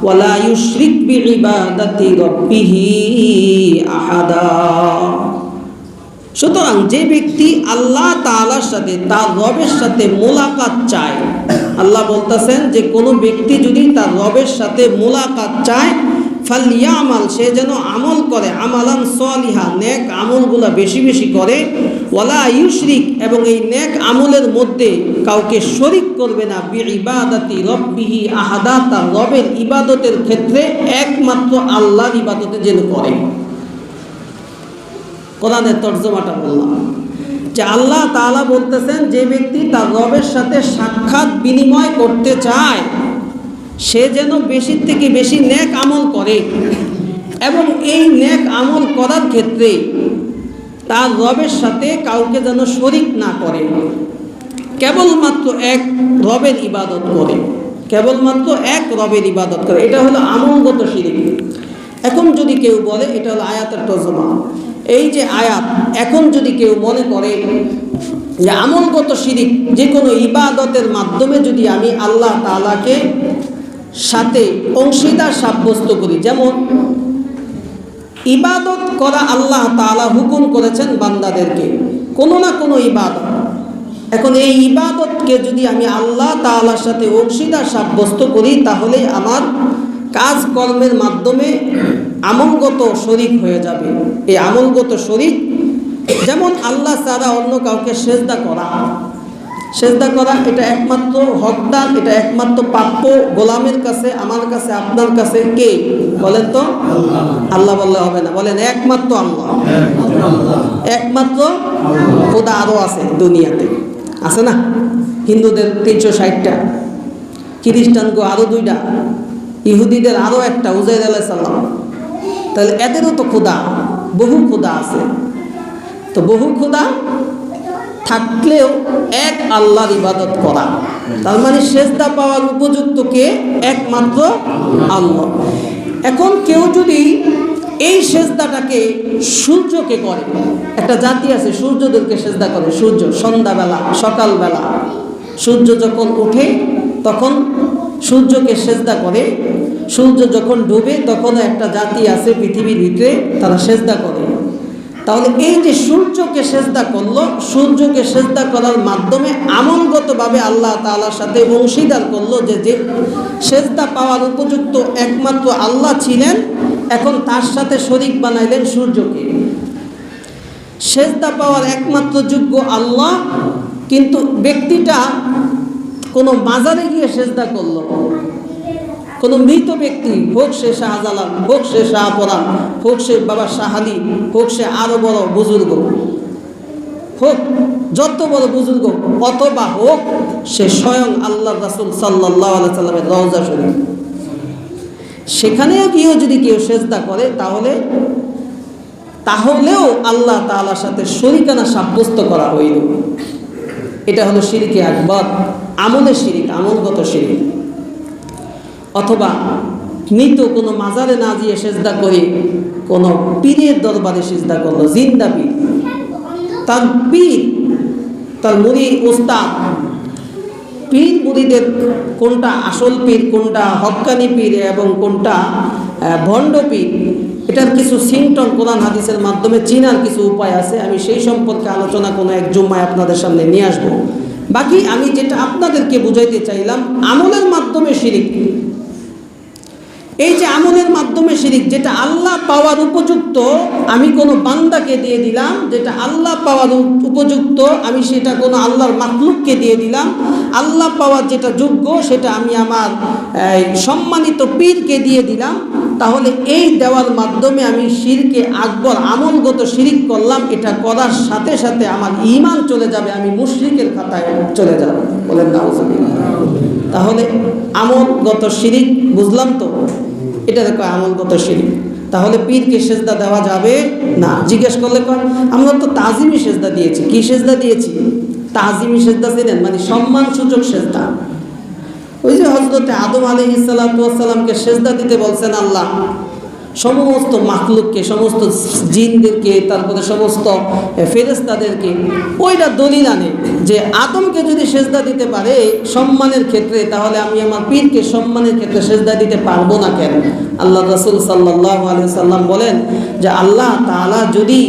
ওয়া লা ইউশরিক বিইবাদাতি রাব্বিহি আহাদা। সুতরাং যে ব্যক্তি আল্লাহ তাআলার সাথে, তার রবের সাথে মোলাকাত চায়, আল্লাহ বলতেছেন যে কোনো ব্যক্তি যদি তার রবের সাথে মোলাকাত চায়, ফালইয়ামাল, সে যেন আমল করে, আমালান সালিহা, নেক আমলগুলা বেশি বেশি করে, ওয়ালা ইউশরিক, এবং এই নেক আমলের মধ্যে কাউকে শরিক করবে না, বিইবাদাতি রব্বিহি আহাদা, তার রবের ইবাদতের ক্ষেত্রে একমাত্র আল্লাহর ইবাদতে যেন করে। কোরআনের তর্জমাটা বললাম যে আল্লাহ তাআলা বলতেছেন যে ব্যক্তি তার রবের সাথে সাক্ষাৎ বিনিময় করতে চায়, সে যেন বেশি থেকে বেশি নেক আমল করে, এবং এই নেক আমল করার ক্ষেত্রে তার রবের সাথে কাউকে যেন শরিক না করে, কেবলমাত্র এক রবের ইবাদত করে, কেবলমাত্র এক রবের ইবাদত করে। এটা হলো আমলগত শিরিক। এখন যদি কেউ বলে, এটা হলো আয়াতের তর্জমা, এই যে আয়াত, এখন যদি কেউ মনে করে যে আমলগত শিরিক যে কোনো ইবাদতের মাধ্যমে যদি আমি আল্লাহ তাআলাকে সাথে অংশীদার সাব্যস্ত করি, যেমন ইবাদত করা আল্লাহ তাআলা হুকুম করেছেন বান্দাদেরকে কোনো না কোনো ইবাদত, এখন এই ইবাদতকে যদি আমি আল্লাহ তাআলার সাথে অংশীদার সাব্যস্ত করি, তাহলে আমার কাজকর্মের মাধ্যমে আমলগত শরিক হয়ে যাবে। এই আমলগত শরিক, যেমন আল্লাহ ছাড়া অন্য কাউকে সেজদা করা, এটা একমাত্র হকদার, এটা একমাত্র প্রাপ্য গোলামের কাছে, আমার কাছে, আপনার কাছে কে বলেন তো? আল্লাহ বললে হবে না, বলেন একমাত্র আল্লাহ, একমাত্র খোদা। আরও আছে দুনিয়াতে, আছে না? হিন্দুদের 360টা, খ্রিস্টানকে আরও 2টা, ইহুদিদের আরও 1টা, উজাইর আলাইহিস সালাম। তাহলে এদেরও তো খোদা, বহু খোদা আছে। তো বহু খোদা থাকলেও এক আল্লাহর ইবাদত করা, তার মানে সেজদা পাওয়ার উপযুক্ত কে? একমাত্র আল্লাহ। এখন কেউ যদি এই সেজদাটাকে সূর্যকে করে, একটা জাতি আছে সূর্যদেরকে সেজদা করে, সূর্য সন্ধ্যাবেলা, সকালবেলা সূর্য যখন ওঠে তখন সূর্যকে সেজদা করে, সূর্য যখন ডুবে তখন একটা জাতি আছে পৃথিবীর ভিতরে, তারা সেজদা করে। তাহলে এই যে সূর্যকে সেজদা করলো, সূর্যকে সেজদা করার মাধ্যমে আমলগতভাবে আল্লাহ তাআলার সাথে অংশীদার করলো, যে সেজদা পাওয়ার উপযুক্ত একমাত্র আল্লাহ ছিলেন, এখন তার সাথে শরীক বানাইলেন সূর্যকে। সেজদা পাওয়ার একমাত্র যোগ্য আল্লাহ, কিন্তু ব্যক্তিটা কোনো মাজারে গিয়ে সেজদা করলো, কোনো মৃত ব্যক্তি, হোক সে শাহজালাল, হোক সে শাহপরান, হোক সে বাবা শাহালি, হোক সে আরও বড় বুজুর্গ, হোক যত বড় বুজুর্গ, অথবা হোক সে স্বয়ং আল্লাহ রাসূল সাল্লাল্লাহু আলাইহি সাল্লামের রওজা শরীফ, সেখানেও গিয়েও যদি কেউ সেজদা করে, তাহলেও আল্লাহ তাআলার সাথে শরীকানা সাব্যস্ত করা হইল। এটা হলো শিরকে আকবার, আমলের শিরিক, আমলগত শিরিক। অথবা মৃত কোনো মাজারে না গিয়ে সেজদা করে কোনো পীরের দরবারে সেজদা করলো, জিন্দা পীর, তার পীর, তার মুরিদ, উস্তাদ, পীর মুরিদের কোনটা আসল পীর, কোনটা হক্কানি পীর এবং কোনটা ভণ্ড পীর, এটার কিছু সিমটম কোরআন হাদিসের মাধ্যমে চিনার কিছু উপায় আছে। আমি সেই সম্পর্কে আলোচনা কোনো এক জুম্মায় আপনাদের সামনে নিয়ে আসবো। বাকি আমি যেটা আপনাদেরকে বুঝাইতে চাইলাম, আমলের মাধ্যমে শিরিক, এই যে আমলের মাধ্যমে শিরিক, যেটা আল্লাহ পাওয়ার উপযুক্ত আমি কোনো বান্দাকে দিয়ে দিলাম, যেটা আল্লাহ পাওয়ার উপযুক্ত আমি সেটা কোনো আল্লাহর মাখলুককে দিয়ে দিলাম, আল্লাহ পাওয়ার যেটা যোগ্য সেটা আমি আমার সম্মানিত পীরকে দিয়ে দিলাম, তাহলে এই দেওয়ার মাধ্যমে আমি শিরকে আকবর আমলগত শিরিক করলাম। এটা করার সাথে সাথে আমার ঈমান চলে যাবে, আমি মুশরিকের খাতায় চলে যাব। বলেন নাউজুবিল্লাহ। তাহলে আমলগত শিরিক বুঝলাম তো, এটা দেখো আমলগত শিরিক। তাহলে পীরকে সেজদা দেওয়া যাবে না। জিজ্ঞেস করলে কয় আমরা তো তাজিমি সেজদা দিয়েছি। কি সেজদা দিয়েছি? তাজিমি সেজদা ছিলেন, মানে সম্মানসূচক সেজদা। ওই যে হযরতে আদম আলাইহিস সালাতু ওয়াস সালামকে সেজদা দিতে বলছেন আল্লাহ, সমস্ত মাখলুককে, সমস্ত জিনদেরকে, তারপরে সমস্ত ফেরেশতাদেরকে, ওইটা দলিল আনে যে আদমকে যদি সেজদা দিতে পারে সম্মানের ক্ষেত্রে, তাহলে আমি আমার পীরকে সম্মানের ক্ষেত্রে সেজদা দিতে পারবো না কেন? আল্লাহ রাসূল সাল্লাল্লাহু আলাইহি সাল্লাম বলেন যে আল্লাহ তাআলা যদি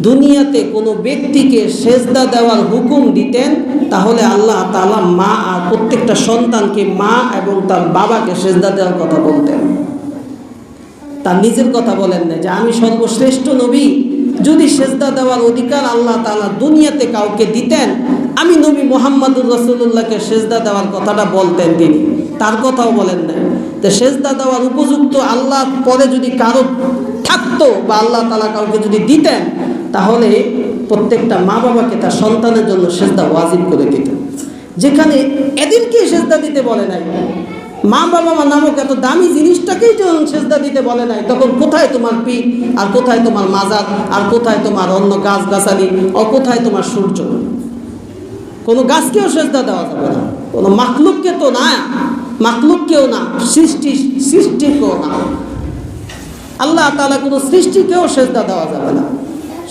দুনিয়াতে কোনো ব্যক্তিকে সেজদা দেওয়ার হুকুম দিতেন, তাহলে আল্লাহ তাআলা মা আর প্রত্যেকটা সন্তানকে মা এবং তার বাবাকে সেজদা দেওয়ার কথা বলতেন। তার নিজের কথা বলেন না যে আমি সর্বশ্রেষ্ঠ নবী, যদি সেজদা দেওয়ার অধিকার আল্লাহ তাআলা দুনিয়াতে কাউকে দিতেন, আমি নবী মুহাম্মদুর রাসূলুল্লাহকে সেজদা দেওয়ার কথাটা বলতেন তিনি। তার কথাও বলেন না। তো সেজদা দেওয়ার উপযুক্ত আল্লাহ পরে যদি কারো থাকতো বা আল্লাহ তাআলা কাউকে যদি দিতেন, তাহলে প্রত্যেকটা মা বাবাকে তার সন্তানের জন্য সেজদা ওয়াজিব করে দিতেন। যেখানে এদেরকে সেজদা দিতে বলে নাই, মা বাবা নামক এত দামি জিনিসটাকেই যখন সেজদা দিতে বলে নাই, তখন কোথায় তোমার পীর, আর কোথায় তোমার মাজার, আর কোথায় তোমার অন্য গাছ গাছালি, আর কোথায় তোমার সূর্য? কোনো গাছকেও সেজদা দেওয়া যাবে না, কোনো মাখলুককে তো না, মাখলুককেও না, সৃষ্টিকেও না। আল্লাহ তাআলা কোনো সৃষ্টিকেও সেজদা দেওয়া যাবে না।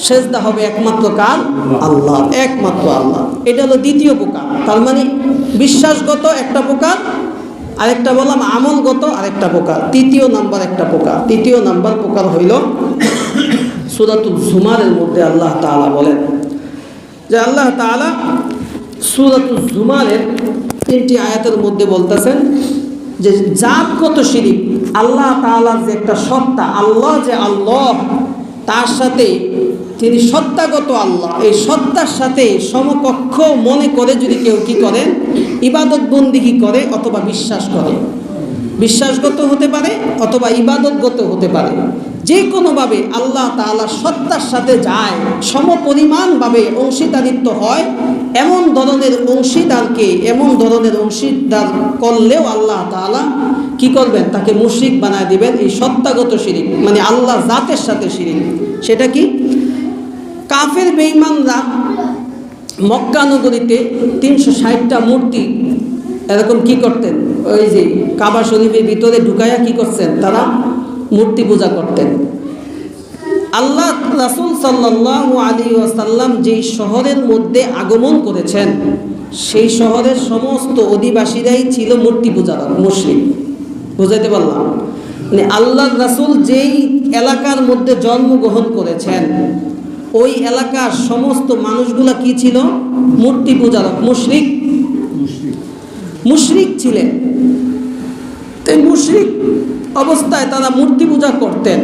সেজদা হবে একমাত্র কার? আল্লাহ, একমাত্র আল্লাহ। এটা হলো দ্বিতীয় প্রকার। তার মানে বিশ্বাসগত একটা প্রকার, আরেকটা বললাম আমলগত আরেকটা প্রকার। তৃতীয় নাম্বার একটা প্রকার, তৃতীয় নাম্বার প্রকার হইল সূরাতুল জুমারের মধ্যে আল্লাহ তাআলা বলেন যে আল্লাহ তাআলা সূরাতুল জুমারের 3টি আয়াতের মধ্যে বলতেছেন যে জাতগত শিরিক, আল্লাহ তাআলার যে একটা সত্তা, আল্লাহ যে আল্লাহ, তার সাথে তিনি সত্তাগত আল্লাহ, এই সত্তার সাথে সমকক্ষ মনে করে যদি কেউ কি করেন, ইবাদত বন্দিগি করে অথবা বিশ্বাস করে, বিশ্বাসগত হতে পারে অথবা ইবাদতগত হতে পারে, যে কোনোভাবে আল্লাহ তাআলার সত্তার সাথে যায়, সমপরিমাণভাবে অংশীদারিত্ব হয়, এমন ধরনের অংশীদারকে, এমন ধরনের অংশীদার করলেও আল্লাহ তাআলা কি করবেন? তাকে মুশরিক বানায় দিবেন। এই সত্তাগত শিরিক মানে আল্লাহ জাতের সাথে শিরিক। সেটা কি? কাফের বেঈমানরা মক্কা নগরীতে 360টা মূর্তি এরকম কি করতেন, ওই যে কাবা শরীফের ভিতরে ঢুকাইয়া কি করছেন, তারা মূর্তি পূজা করতেন। আল্লাহ রাসূল সাল্লাল্লাহু আলাইহি ওয়াসাল্লাম যেই শহরের মধ্যে আগমন করেছেন, সেই শহরের সমস্ত অধিবাসীরাই ছিল মূর্তি পূজার মুশরিক। বুঝাইতে পারলাম? মানে আল্লাহ রাসূল যেই এলাকার মধ্যে জন্মগ্রহণ করেছেন, ওই এলাকার সমস্ত মানুষগুলা কি ছিল? মূর্তি পূজারক, মুশরিক ছিলেন। তাই মুশরিক অবস্থায় তারা মূর্তি পূজা করতেন।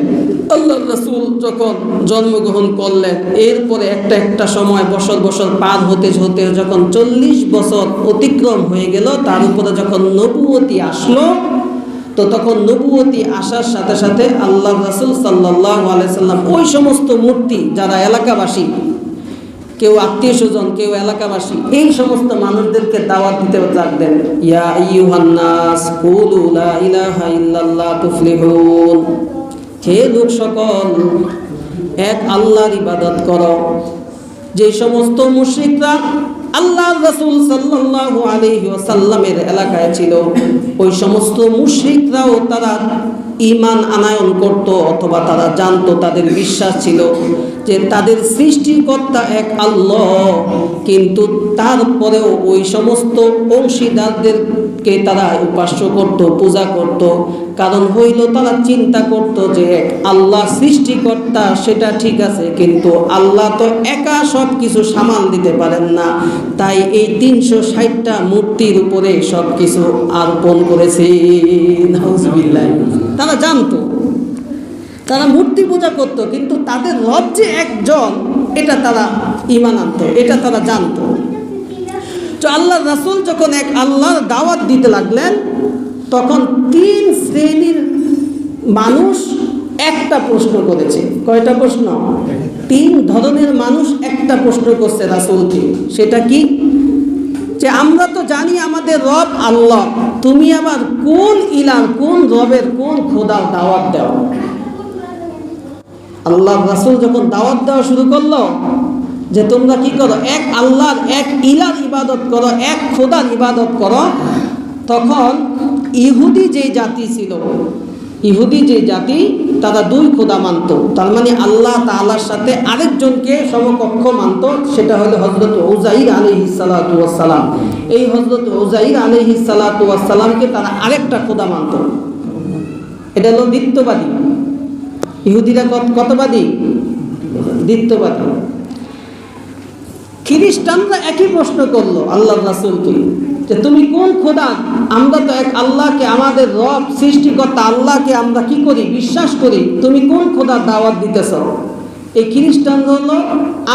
আল্লাহ রাসূল যখন জন্মগ্রহণ করলেন, এরপরে একটা সময় বছর পার হতে হতে যখন 40 বছর অতিক্রম হয়ে গেল, তার উপরে যখন নবুয়তি আসলো, তো তখন নবুয়তি আসার সাথে সাথে আল্লাহ রাসূল সাল্লাল্লাহু আলাইহি সাল্লাম ওই সমস্ত মূর্তি, যারা এলাকাবাসী, কেউ আত্মীয় স্বজন, কেউ এলাকাবাসী, এই সমস্ত মানুষদেরকে দাওয়াত দিতে লাগলেন। ইয়া আইয়ুহান নাস কুলু লা ইলাহা ইল্লাল্লাহ তুফলিহুন, হে লোক সকল, এক আল্লাহর ইবাদত করো। যে সমস্ত মুশরিকরা আল্লাহ রাসূল সাল্লাল্লাহু আলাইহি ওয়াসাল্লামের এলাকায় ছিল ওই সমস্ত মুশরিকরাও তারা ঈমান আনায়ন করত, অথবা তারা জানতো, তাদের বিশ্বাস ছিল যে তাদের সৃষ্টিকর্তা এক আল্লাহ, কিন্তু তারপরেও ওই সমস্ত অংশীদারদেরকে তারা উপাস্য করত, পূজা করত। কারণ হইল তারা চিন্তা করত যে এক আল্লাহ সৃষ্টিকর্তা, সেটা ঠিক আছে, কিন্তু আল্লাহ তো একা সব কিছু সামাল দিতে পারেন না, তাই এই ৩৬০টা মূর্তির উপরে সব কিছু অর্পণ করেছে। নাউজুবিল্লাহ। তারা জানতো, তারা মূর্তি পূজা করত, কিন্তু তাদের রব যে একজন এটা তারা ঈমান আনতো, এটা তারা জানতো। তো আল্লাহ রাসূল যখন এক আল্লাহর দাওয়াত দিতে লাগলেন, তখন ৩ শ্রেণীর মানুষ একটা প্রশ্ন করেছে। কয়টা প্রশ্ন? ৩ ধরনের মানুষ একটা প্রশ্ন করছে রাসূলকে। সেটা কি? যে আমরা তো জানি আমাদের রব আল্লাহ, তুমি আবার কোন ইলাহ, কোন রবের, কোন খোদার দাওয়াত দাও? আল্লাহ রাসূল যখন দাওয়াত দেওয়া শুরু করলো যে তোমরা কি করো, এক আল্লাহর, এক ইলাহর ইবাদত করো, এক খোদার ইবাদত করো, তখন ইহুদি যে জাতি ছিল, ইহুদি যে জাতি, তারা 2 খোদা মানত। তার মানে আল্লাহ তাআলার সাথে আরেকজনকে সমকক্ষ মানত, সেটা হলো হযরত উযাইর আলাইহিস সালাতু ওয়াস সালাম। এই হযরত উযাইর আলাইহিস সালাতু ওয়াস সালামকে তারা আরেকটা খোদা মানত। এটা হলো দ্বিত্ববাদী। ইহুদিরা কতবাদী? দ্বিত্ববাদী। খ্রিস্টানরা একই প্রশ্ন করলো আল্লাহর রাসূলকে যে তুমি কোন খোদা? আমরা তো এক আল্লাহকে, আমাদের রব সৃষ্টিকর্তা আল্লাহকে আমরা কি করি, বিশ্বাস করি, তুমি কোন খোদার দাওয়াত দিতেছ? এই খ্রিস্টান হলো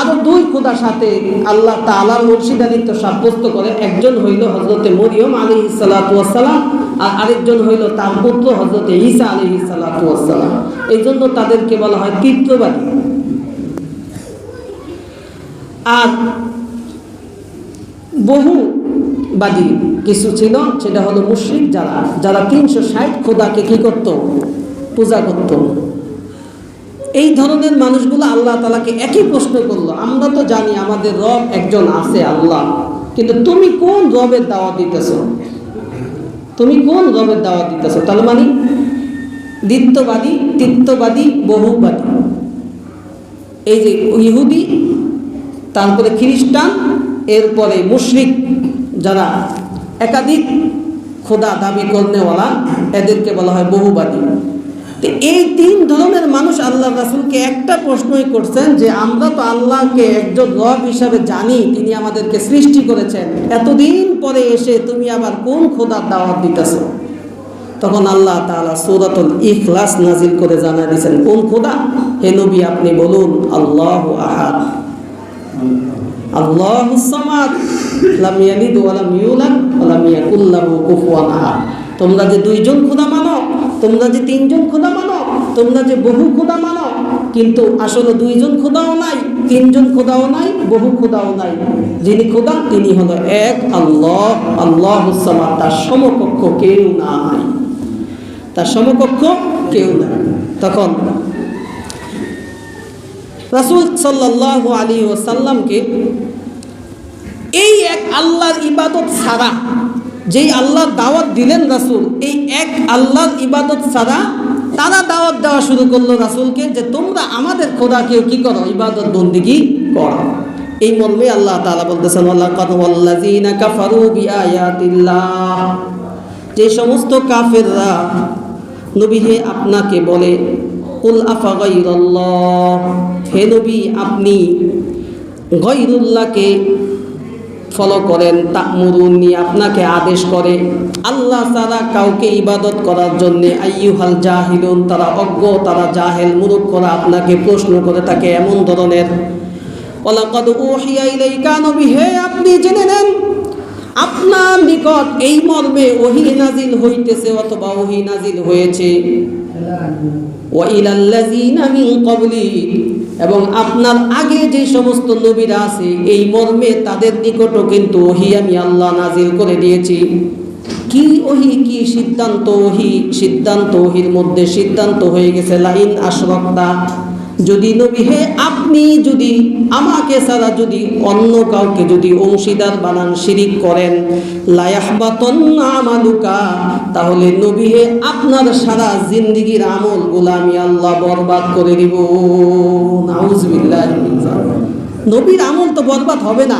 আরো 2 খোদার সাথে আল্লাহ তাআলার অংশীদারিত্ব সাব্যস্ত করে। একজন হইল হযরতে মরিয়ম আলাইহিস সালাতু ওয়াস সালাম, আর আরেকজন হইল তার পুত্র হযরতে ঈসা আলাইহিস সালাতু ওয়াস সালাম। এই জন্য তাদেরকে বলা হয় তৃতীয়বাদী। আর বহুবাদী কিছু ছিল, সেটা হলো মুশরিক, যারা ৩৬০ খোদাকে কি করত, পূজা করত। এই ধরনের মানুষগুলো আল্লাহ তাআলাকে একই প্রশ্ন করলো, আমরা তো জানি আমাদের রব একজন আছে আল্লাহ, কিন্তু তুমি কোন রবের দাওয়াত দিতেছ? তুমি কোন রবের দাওয়াত দিতেছ? তার মানে দ্বিত্ববাদী, তৃতীয়বাদী, বহুবাদী। এই যে ইহুদি, তারপরে খ্রিস্টান, এরপরে মুশরিক, যারা একাধিক খোদা দাবি করনেওয়ালা, এদেরকে বলা হয় বহুবাদী। তো এই 3 ধরনের মানুষ আল্লাহ রাসূলকে একটা প্রশ্নই করছেন যে আমরা তো আল্লাহকে একজন রব হিসাবে জানি, তিনি আমাদেরকে সৃষ্টি করেছেন, এতদিন পরে এসে তুমি আবার কোন খোদার দাওয়াত দিতেছ? তখন আল্লাহ তাআলা সূরাতুল ইখলাস নাজিল করে জানায় দিয়েছেন কোন খোদা। হে নবী আপনি বলুন আল্লাহু আহাদ, আল্লাহুস সামাদ, লাম ইয়ালিদ ওয়া লাম ইউলাদ ওয়া লাম ইয়াকুল লাহু কুফুয়ান আহাদ। তোমরা যে 2 জন খোদা মানো, তোমরা যে 3 জন খোদা মানো, তোমরা যে বহু খোদা মানো, কিন্তু আসলে 2 জন খোদাও নাই, 3 জন খোদাও নাই, বহু খোদাও নাই। যিনি খোদা তিনি হলো এক আল্লাহ, আল্লাহুস সামাদ, তার সমকক্ষ কেউ নাই, তার সমকক্ষ কেউ নাই। তখন রাসূল সাল্লাল্লাহু আলাইহি ওয়াসাল্লামকে এই এক আল্লাহর ইবাদত ছাড়া, যেই আল্লাহর দাওয়াত দিলেন রাসূল, এই এক আল্লাহর ইবাদত ছাড়া তারা দাওয়াত দেওয়া শুরু করলো রাসূলকে যে তোমরা আমাদের খোদাকেও কি করো, ইবাদত বন্দেগী করো। এই মর্মে আল্লাহ তাআলা বলতেছেন ওয়ালাকাদ ওয়াল্লাযীনা কাফারু বিআয়াতিল্লাহ, যে সমস্ত কাফেররা নবী হে আপনাকে বলে কুল আফা গায়রাল্লাহ, হে নবী আপনি গায়রুল্লাহকে ফলো করেন, তা'মুরুনি আপনাকে আদেশ করে আল্লাহ ছাড়া কাউকে ইবাদত করার জন্য, আইয়ুহাল জাহিলুন তারা অজ্ঞ, তারা জাহেল, মূর্খরা আপনাকে প্রশ্ন করে থাকে এমন ধরনের। ওয়ালাকাদ উহিয়া ইলাইকা, নবী হে আপনি জেনে নেন আপনার নিকট এই মর্মে ওহী নাজিল হইতেছে অথবা ওহী নাজিল হয়েছে, ওয়া ইলাল্লাযীনা মিন ক্বাবলি, এবং আপনার আগে যে সমস্ত নবীরা আছে এই মর্মে তাদের নিকটও কিন্তু ওহী আমি আল্লাহ নাজিল করে দিয়েছি। কি ওহী, কি সিদ্ধান্ত ওহী? সিদ্ধান্ত ওহীর মধ্যে সিদ্ধান্ত হয়ে গেছে লাইন আশরাকতা, যদি নবী হে আপনি আপনি যদি আমাকে ছাড়া যদি অন্য কাউকে যদি অংশীদার বানান, শিরিক করেন, লা ইয়াহবাতান্না আমালুকা, তাহলে নবী হে আপনার সারা জিন্দেগীর আমলগুলো আমি আল্লাহ বরবাদ করে দিব। নাউজুবিল্লাহ। নবীর আমল তো বরবাদ হবে না,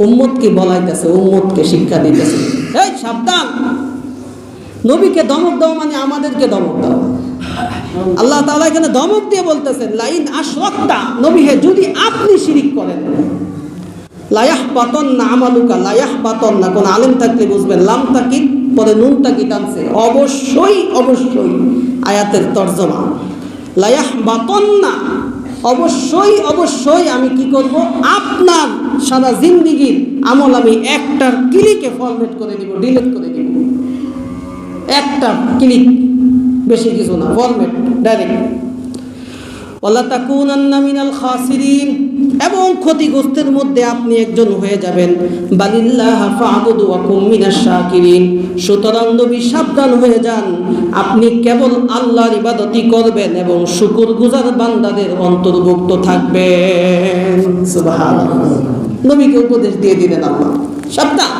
উম্মতকে বলাইতেছে, উম্মতকে শিক্ষা দিতেছে, এই সাবধান, নবীকে ধমক দাও মানে আমাদেরকে ধমক দাও। আল্লাহ তাআলা এখানে ধমক দিয়ে বলতেছেন, লাইন আশরাকতা, নবী হে যদি আপনি শিরিক করেন, লা ইয়াহবাতান্না আমালুকা, লা ইয়াহবাতান্না, কোন আলেম থাকলে বুঝবেন, লাম তাকিদ পরে নুন তাকিদ আনছে, অবশ্যই অবশ্যই আয়াতের তরজমা, লা ইয়াহবাতান্না, অবশ্যই অবশ্যই আমি কি করব, আপনার সারা জিন্দেগীর আমল আমি একটা ক্লিকে ফরম্যাট করে দিব, ডিলিট করে দিব, একটা ক্লিক, বেশি কিছু না, ফরম্যাট ডাইরেক্ট। ওয়ালা তাকুনান্না মিনাল খাসিরিন, এবং ক্ষতিগ্রস্তের মধ্যে আপনি একজন হয়ে যাবেন। বালিল্লাহ ফা'বুদু ওয়া কুম মিনাশ শাকিরিন, সুতরাং নবী সাবধান হয়ে যান, আপনি কেবল আল্লাহর ইবাদতই করবেন এবং শুকরগুজার বান্দাদের অন্তর্ভুক্ত থাকবেন। সুবহানাল্লাহ। নবীকে উপদেশ দিয়ে দিলেন আল্লাহ, সাবধান।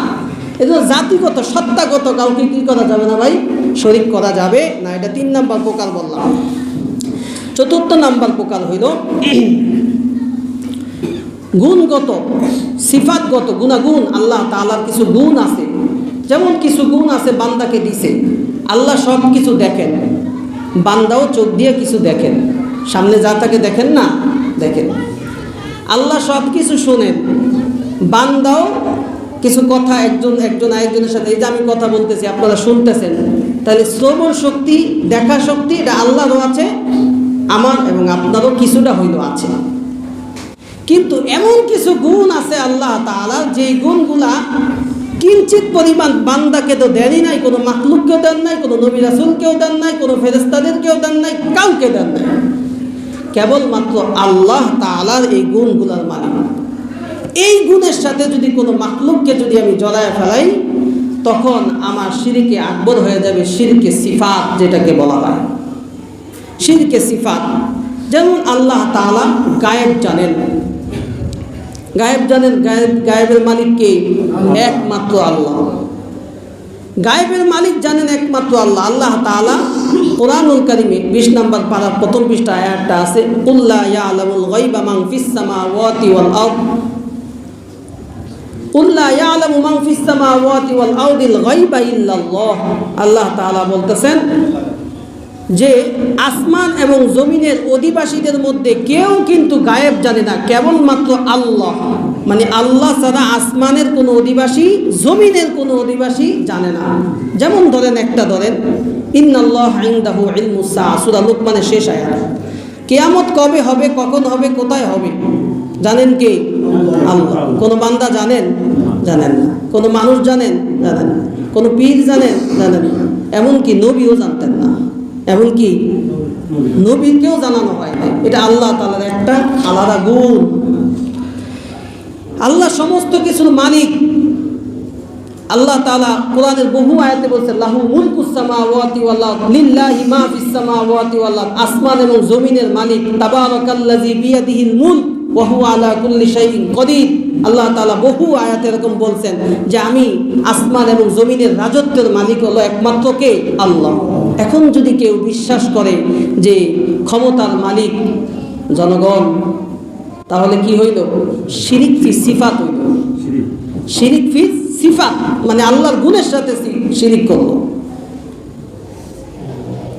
এজন্য জাতিগত সত্তাগত কাউকে কি করা যাবে না ভাই, শরীক করা যাবে না। এটা 3 নাম্বার প্রকার বললাম। 4th নাম্বার প্রকার হইল গুণগত, সিফাতগত, গুণাগুণ। আল্লাহ তাআলার কিছু গুণ আছে, যেমন কিছু গুণ আছে বান্দাকে দিছে। আল্লাহ সব কিছু দেখেন, বান্দাও চোখ দিয়ে কিছু দেখেন, সামনে যা তাকে দেখেন না, দেখেন। আল্লাহ সব কিছু শোনেন, বান্দাও কিছু কথা একজন আরেকজনের সাথে, এই যে আমি কথা বলতেছি আপনারা শুনতেছেন, তাহলে শ্রবণ শক্তি, দেখা শক্তি, এটা আল্লাহরও আছে, আমার এবং আপনারও কিছুটা হইল আছে। কিন্তু এমন কিছু গুণ আছে আল্লাহ তাআলার, যে গুণগুলা কিঞ্চিত পরিমাণ বান্দাকে তো দেনই নাই, কোনো মাখলুককেও দেন নাই, কোনো নবী রাসূলকেও দেন নাই, কোনো ফেরেশতাদেরকেও দেন নাই, কাউকে দেন নাই, কেবলমাত্র আল্লাহ তাআলার এই গুণগুলার মালিক। এই গুণের সাথে যদি কোনো মাখলুককে যদি আমি জড়ায় ফেলাই, তখন আমার শিরকে আকবর হয়ে যাবে, শিরকে সিফাত যেটাকে বলা হয়, শিরকে সিফাত। যেমন আল্লাহ তাআলা গায়েব জানেন, গায়েব জানেন, গায়েবের মালিক কে? একমাত্র আল্লাহ। গায়েবের মালিক জানেন একমাত্র আল্লাহ। আল্লাহ তাআলা কোরআনুল কারীমে 20 নম্বর পারা 1ম পৃষ্ঠা আয়াতটা আছে, কুল লা ইয়ালামুল গায়বা মান ফিস সামাওয়াতি ওয়াল আরদ, কুল লা ইয়ালামু মান ফিস সামাওয়াতি ওয়াল আরদিল গায়বা ইল্লাল্লাহ। আল্লাহ তাআলা বলতেছেন যে আসমান এবং জমিনের অধিবাসীদের মধ্যে কেউ কিন্তু গায়েব জানে না, কেবলমাত্র আল্লাহ। মানে আল্লাহ ছাড়া আসমানের কোনো অধিবাসী, জমিনের কোনো অধিবাসী জানে না। যেমন ধরেন, একটা ধরেন, ইন্নাল্লাহা ইনদাহু ইলমুস সাআ, সূরা লুকমানের শেষ আয়াত। কিয়ামত কবে হবে, কখন হবে, কোথায় হবে, জানেন কে? আল্লাহ। কোনো বান্দা জানেন? জানেন না। কোনো মানুষ জানেন? জানেন না। কোনো পীর জানেন? জানেন না। এমনকি নবীও জানতেন না, এমনকি নবীকেও জানানো হয় না। এটা আল্লাহ তাআলার একটা আলাদা গুণ। আল্লাহ সমস্ত কিছুর মালিক। আল্লাহ তাআলা কোরআনের বহু আয়াতে বলছেন, লাহু মুলকুস সামাওয়াতি ওয়াল আরদ, লিল্লাহি মা ফিস সামাওয়াতি ওয়াল আরদ, আসমান এবং জমিনের মালিক। তাবারাকাল্লাযী বিয়াদিহিল মুলক ওয়া হুয়া আলা কুল্লি শাইইন কদির। আল্লাহ তাআলা বহু আয়াতে এরকম বলছেন যে আমি আসমান এবং জমিনের রাজত্বের মালিক হলো একমাত্র কে? আল্লাহ। এখন যদি কেউ বিশ্বাস করে যে ক্ষমতার মালিক জনগণ, তাহলে কি হইল? শিরিক ফি সিফাত হইল। শিরিক ফি সিফাত মানে আল্লাহর গুণের সাথে শিরিক করলো।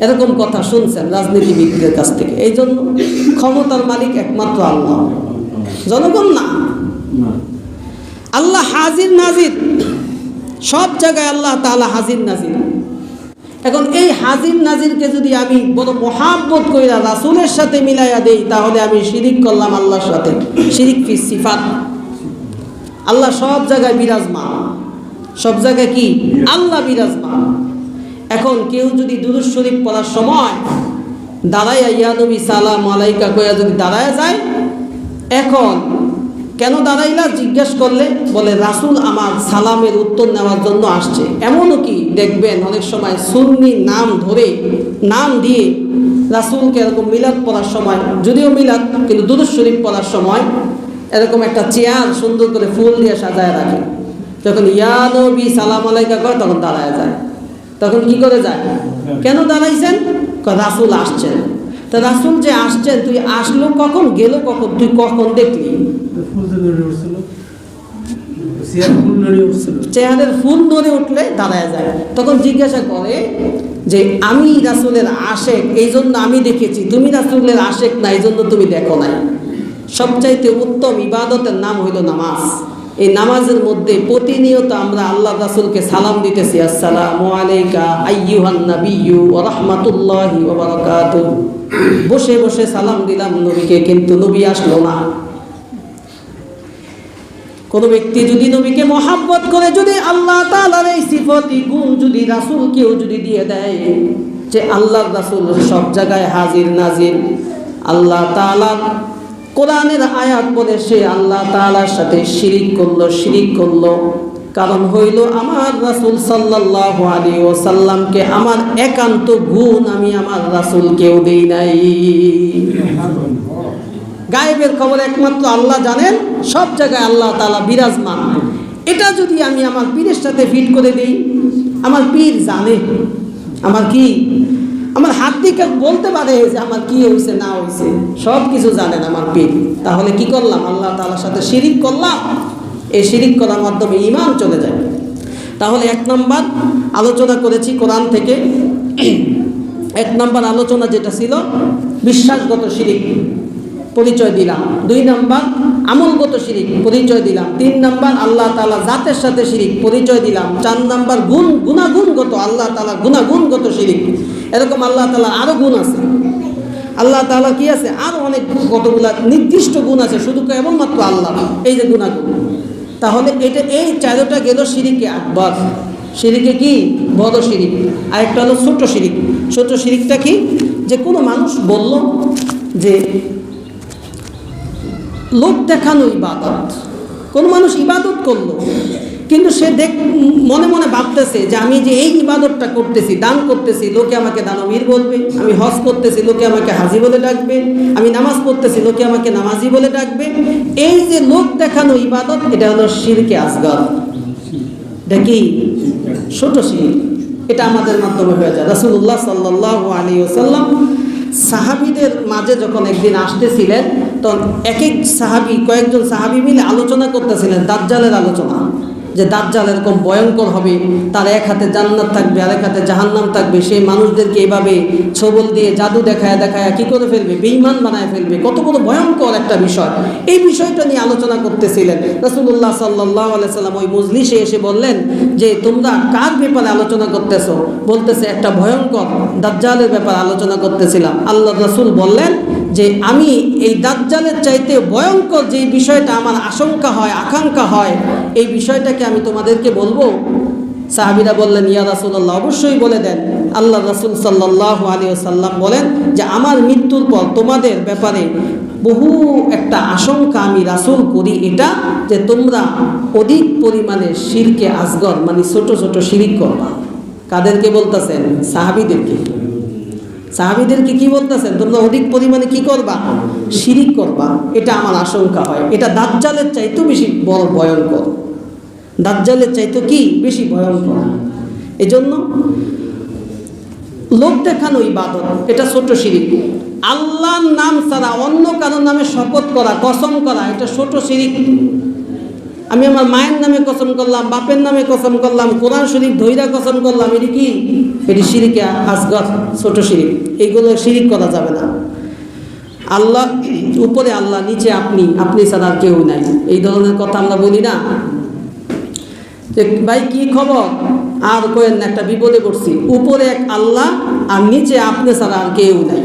এরকম কথা শুনছেন রাজনীতিবিদদের কাছ থেকে। এই জন্য ক্ষমতার মালিক একমাত্র আল্লাহ, জনগণ না। আল্লাহ হাজির নাজির, সব জায়গায় আল্লাহ তাআলা হাজির নাজির। এখন এই হাজির নাজিরকে যদি আমি বড় মহাব্বত কইরা রাসূলের সাথে মিলাইয়া দেই, তাহলে আমি শিরিক করলাম আল্লাহর সাথে। শিরিক ফি সিফাত। আল্লাহ সব জায়গায় বিরাজমান, সব জায়গায় কি? আল্লাহ বিরাজমান। এখন কেউ যদি দুরূদ শরীফ পড়ার সময় দাঁড়াইয়া ইয়া নবী সালাম আলাইকা কইয়া যদি দাঁড়ায় যায়, এখন কেন দাঁড়াইলা জিজ্ঞেস করলে বলে রাসূল আমার সালামের উত্তর নেওয়ার জন্য আসছে। এমনও কি দেখবেন অনেক সময় সুন্নি নাম ধরে নাম দিয়ে রাসূলকে এরকম মিলাদ পড়ার সময়, যদিও মিলাদ কিন্তু দুরূদ শরীফ পড়ার সময় এরকম একটা চেয়ার সুন্দর করে ফুল দিয়ে সাজায় রাখে। যখন ইয়া নবী সালাম আলাইকা করে তখন দাঁড়ায় যায়। তখন কি করে যায়? কেন দাঁড়াইছেন? রাসূল আসছেন। তা রাসূল যে আসছেন, তুই আসলো কখন, গেল কখন, তুই কখন দেখলি? চেহারের ফুল নড়ে উঠলে দাঁড়ায় যায়। তখন জিজ্ঞাসা করে যে আমি রাসূলের আশেক, এই জন্য আমি দেখেছি, তুমি রাসূলের আশেক না, এই জন্য তুমি দেখো নাই। সবচাইতে উত্তম ইবাদতের নাম হইল নামাজ। এই নামাজের মধ্যে প্রতিনিয়ত আমরা আল্লাহ রাসূলকে সালাম দিতেছি, আসসালামু আলাইকা আইয়ুহান নাবিয়্যু ওয়া রাহমাতুল্লাহি ওয়া বারাকাতুহু। বসে বসে সালাম দিলাম নবীকে, কিন্তু নবী আসলো না। কোন ব্যক্তি যদি নবীকে মহব্বত করে, যদি আল্লাহ তাআলার এই সিফাতি গুণ যদি রাসূলকেও যদি দিয়ে দেয় যে আল্লাহর রাসূল সব জায়গায় হাজির নাজির, আল্লাহ তাআলা কোরআনের আয়াত বলে সে আল্লাহ তাআলার সাথে শিরিক করলো। কারণ হইল আমার রাসূল সাল্লাল্লাহু আলাইহি ওয়াসাল্লামকে আমার একান্ত গুণ আমি আমার রাসূলকেও দেই নাই। গায়েবের খবর একমাত্র আল্লাহ জানেন, সব জায়গায় আল্লাহ তাআলা বিরাজমান। এটা যদি আমি আমার পীরের সাথে ফিট করে দিই, আমার পীর জানে আমার কি, আমার হাত দিকে বলতে পারে যে আমার কি হয়েছে না হয়েছে, সব কিছু জানেন আমার পীর। তাহলে কি করলাম? আল্লাহ তাআলার সাথে শিরিক করলাম। এই শিরিক করার মাধ্যমে ঈমান চলে যায়। তাহলে এক নম্বর আলোচনা করেছি কোরআন থেকে। এক নম্বর আলোচনা যেটা ছিল বিশ্বাসগত শিরিক পরিচয় দিলাম। 2 নম্বর আমলগত শিরিক পরিচয় দিলাম। 3 নম্বর আল্লাহ তাআলা জাতের সাথে শিরিক পরিচয় দিলাম। 4 নম্বর গুণাগুণগত, আল্লাহ তাআলা গুণাগুণগত শিরিক। এরকম আল্লাহ তাআলা আরো গুণ আছে। আল্লাহ তাআলা কি আছে? আরো অনেক কতগুলা নির্দিষ্ট গুণ আছে, শুধু কেবলমাত্র আল্লাহ এই যে গুণাগুণ। তাহলে এটা এই 4টা গেল শিরিকে আকবার। শিরিকে কি? বড় শিরিক। আরেকটা হলো ছোট শিরিক। ছোট শিরিকটা কি? যে কোনো মানুষ বলল যে লোক দেখানো ইবাদত, কোনো মানুষ ইবাদত করলো, কিন্তু সে মনে মনে ভাবতেছে যে আমি যে এই ইবাদতটা করতেছি, দান করতেছি, লোকে আমাকে দানবীর বলবে, আমি হজ করতেছি, লোকে আমাকে হাজি বলে ডাকবে, আমি নামাজ পড়তেছি, লোকে আমাকে নামাজি বলে ডাকবে। এই যে লোক দেখানো ইবাদত, এটা হলো শিরকে আসগর। এটা কি? ছোট শিরক। এটা আমাদের মাধ্যমে হয়ে যায়। রাসূলুল্লাহ সাল্লাল্লাহু আলাইহি ওয়াসাল্লাম সাহাবীদের মাঝে যখন একদিন আসতেছিলেন, তখন কয়েকজন সাহাবী মিলে আলোচনা করতেছিলেন দাজ্জালের আলোচনা, যে দাজ্জাল এরকম ভয়ঙ্কর হবে, তার এক হাতে জান্নাত থাকবে আর এক হাতে জাহান্নাম থাকবে, সেই মানুষদেরকে এভাবে ছবল দিয়ে জাদু দেখায় কি করে ফেলবে, বেঈমান বানায় ফেলবে, কত বড় ভয়ঙ্কর একটা বিষয়। এই বিষয়টা নিয়ে আলোচনা করতেছিলেন। রাসূলুল্লাহ সাল্লাল্লাহু আলাইহি সাল্লাম ওই মজলিসে এসে বললেন যে তোমরা কার ব্যাপারে আলোচনা করতেছো? বলতেছে একটা ভয়ঙ্কর দাজ্জালের ব্যাপারে আলোচনা করতেছিলাম। আল্লাহ রাসূল বললেন যে আমি এই দাজ্জালের চাইতে ভয়ঙ্কর যে বিষয়টা আমার আশঙ্কা হয়, আকাঙ্ক্ষা হয়, এই বিষয়টাকে আমি তোমাদেরকে বলবো। সাহাবীরা বললেন ইয়া রাসূলুল্লাহ, অবশ্যই বলে দেন। আল্লাহ রাসূল সাল্লাল্লাহু আলাইহি ওয়াসাল্লাম বলেন যে আমার মৃত্যুর পর তোমাদের ব্যাপারে বহু একটা আশঙ্কা আমি রাসূল করি, এটা যে তোমরা অধিক পরিমাণে শিরকে আসগর মানে ছোট ছোট শিরিক করবা। কাদেরকে বলতেছেন? সাহাবীদেরকে কি বলতেছেন? তোমরা অধিক পরিমাণে কি করবা? শিরিক করবা। এটা আমার আশঙ্কা হয়। এটা দাজ্জালের চাইতেও বেশি বড় ভয়ঙ্কর, দাজ্জালের চাইতে কি বেশি ভয়ঙ্কর। এজন্য লোক দেখানো ইবাদত এটা ছোট শিরিক। আল্লাহর নাম ছাড়া অন্য কারোর নামে শপথ করা, কসম করা, এটা ছোট শিরিক। আমি আমার মায়ের নামে কসম করলাম, বাপের নামে কসম করলাম, কোরআন শরীফ ধইরা কসম করলাম, এটি কি? এটি শিরিকে আসগর, ছোট শিরিক। এইগুলো শিরিক করা যাবে না। আল্লাহ উপরে আল্লাহ, নিচে আপনি, আপনি ছাড়া আর কেউ নাই, এই ধরনের কথা আমরা বলি না যে ভাই কি খবর, আর কোয়েন না, একটা বিপদে পড়ছি, উপরে এক আল্লাহ আর নিচে আপনি ছাড়া আর কেউ নাই।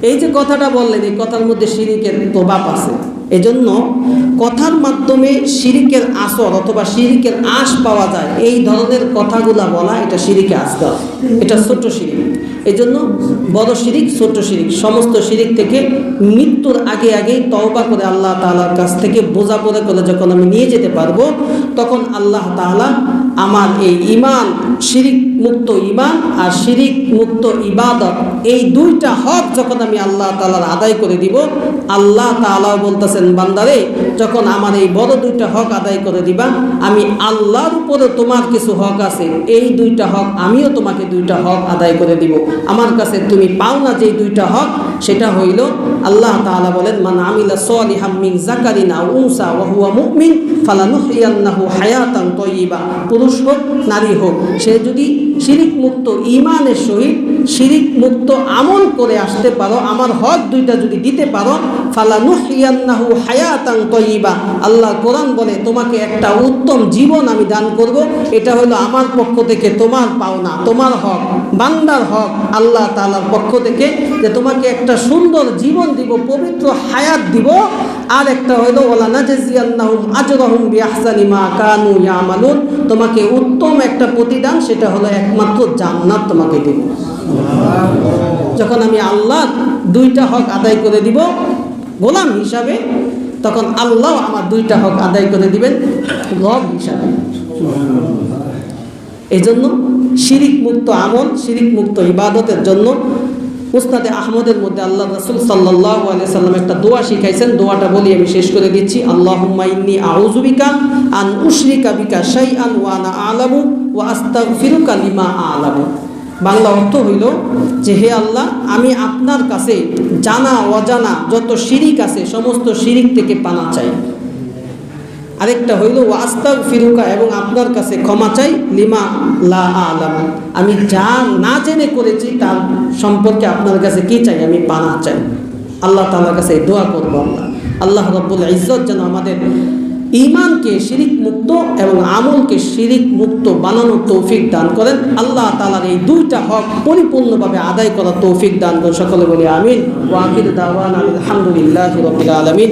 এই যে কথাটা বললেন, এই কথার মধ্যে শিরিকের প্রভাব আছে। এজন্য কথার মাধ্যমে শিরিকের আসর অথবা শিরিকের আশ পাওয়া যায়, এই ধরনের কথাগুলা বলা এটা শিরিকে আসগার, এটা ছোট শিরিক। এজন্য বড় শিরিক, ছোট শিরিক, সমস্ত শিরিক থেকে মৃত্যুর আগে আগেই তওবা করে আল্লাহ তাআলার কাছ থেকে বোঝা পড়ে করে যখন আমি নিয়ে যেতে পারবো, তখন আল্লাহ তাআলা আমার এই ঈমান, শিরিক মুক্ত ঈমান আর শিরিক মুক্ত ইবাদত, এই দুইটা হক যখন আমি আল্লাহ তাআলার আদায় করে দিব, আল্লাহ তাআলা বলতেছেন, বান্দারে যখন আমার এই বড় দুইটা হক আদায় করে দিবা, আমি আল্লাহর উপরে তোমার কিছু হক আছে, এই দুইটা হক আমিও তোমাকে দুইটা হক আদায় করে দিব। আমার কাছে তুমি পাও না যে দুইটা হক, সেটা হইল আল্লাহ তাআলা বলেন, মান আমিলা সালিহাম মিন যাকারিন আও উনসা ওয়া হুয়া মুমিন ফালানুহইয়ান্নাহু হায়াতান তাইয়্যিবা। পুরুষ হোক নারী হোক, সে যদি শিরিক মুক্ত ঈমানের সহিত শিরিক মুক্ত আমল করে আসতে পারো, আমার হক দুইটা যদি দিতে পারো, ফালানুহইয়ান্নাহু হায়াতান তাইয়্যিবা, আল্লাহ কোরআন বলে তোমাকে একটা উত্তম জীবন আমি দান করব। এটা হলো আমার পক্ষ থেকে তোমার পাওনা, তোমার হক, বান্দার হক আল্লাহ তাআলার পক্ষ থেকে, যে তোমাকে একটা সুন্দর জীবন দিব, পবিত্র হায়াত দিব। আর একটা হলো ওয়ালা নাজজিয়ান্নাহুম আজরাহুম বিআহসানি মা কানু ইয়ামালুন, তোমাকে উত্তম একটা প্রতিদান, সেটা হলো একমাত্র জান্নাত তোমাকে দেব। যখন আমি আল্লাহ দুইটা হক আদায় করে দিব গোলাম হিসাবে, তখন আল্লাহ আমার দুইটা হক আদায় করে দিবেন রব হিসাবে। এই জন্য শিরিক মুক্ত আমল, শিরিক মুক্ত ইবাদতের জন্য মুসনাদে আহমদের মধ্যে আল্লাহ রাসূল সাল্লাল্লাহু আলাইহি সাল্লাম একটা দোয়া শিখাইছেন। দোয়াটা বলি, আমি শেষ করে দিচ্ছি। আল্লাহুম্মা ইন্নী আউযু বিকা আন উশরিকা বিকা শাইআন ওয়া আনা আ'লামু ওয়া আস্তাগফিরুকা লিমা আ'লামু। বাংলা অর্থ হইল যে, হে আল্লাহ, আমি আপনার কাছে জানা অজানা যত শিরিক আছে সমস্ত শিরিক থেকে পানা চাই। আরেকটা হইল ওয়া আস্তাগফিরুকা, এবং আপনার কাছে ক্ষমা চাই লিমা লা আ'লামু, আমি যা না জেনে করেছি তার সম্পর্কে আপনার কাছে কি চাই, আমি পানা চাই। আল্লাহ তাআলার কাছে এই দোয়া করব আমরা। আল্লাহ রাব্বুল ইজ্জত যেন আমাদের ঈমানকে শিরিক মুক্ত এবং আমলকে শিরিক মুক্ত বানানোর তৌফিক দান করেন। আল্লাহ তাআলার এই দুইটা হক পরিপূর্ণভাবে আদায় করার তৌফিক দান করেন। সকলে বলি আমিন। ওয়া আখিরু দাওয়ানা আলহামদুলিল্লাহি রাব্বিল আলামিন।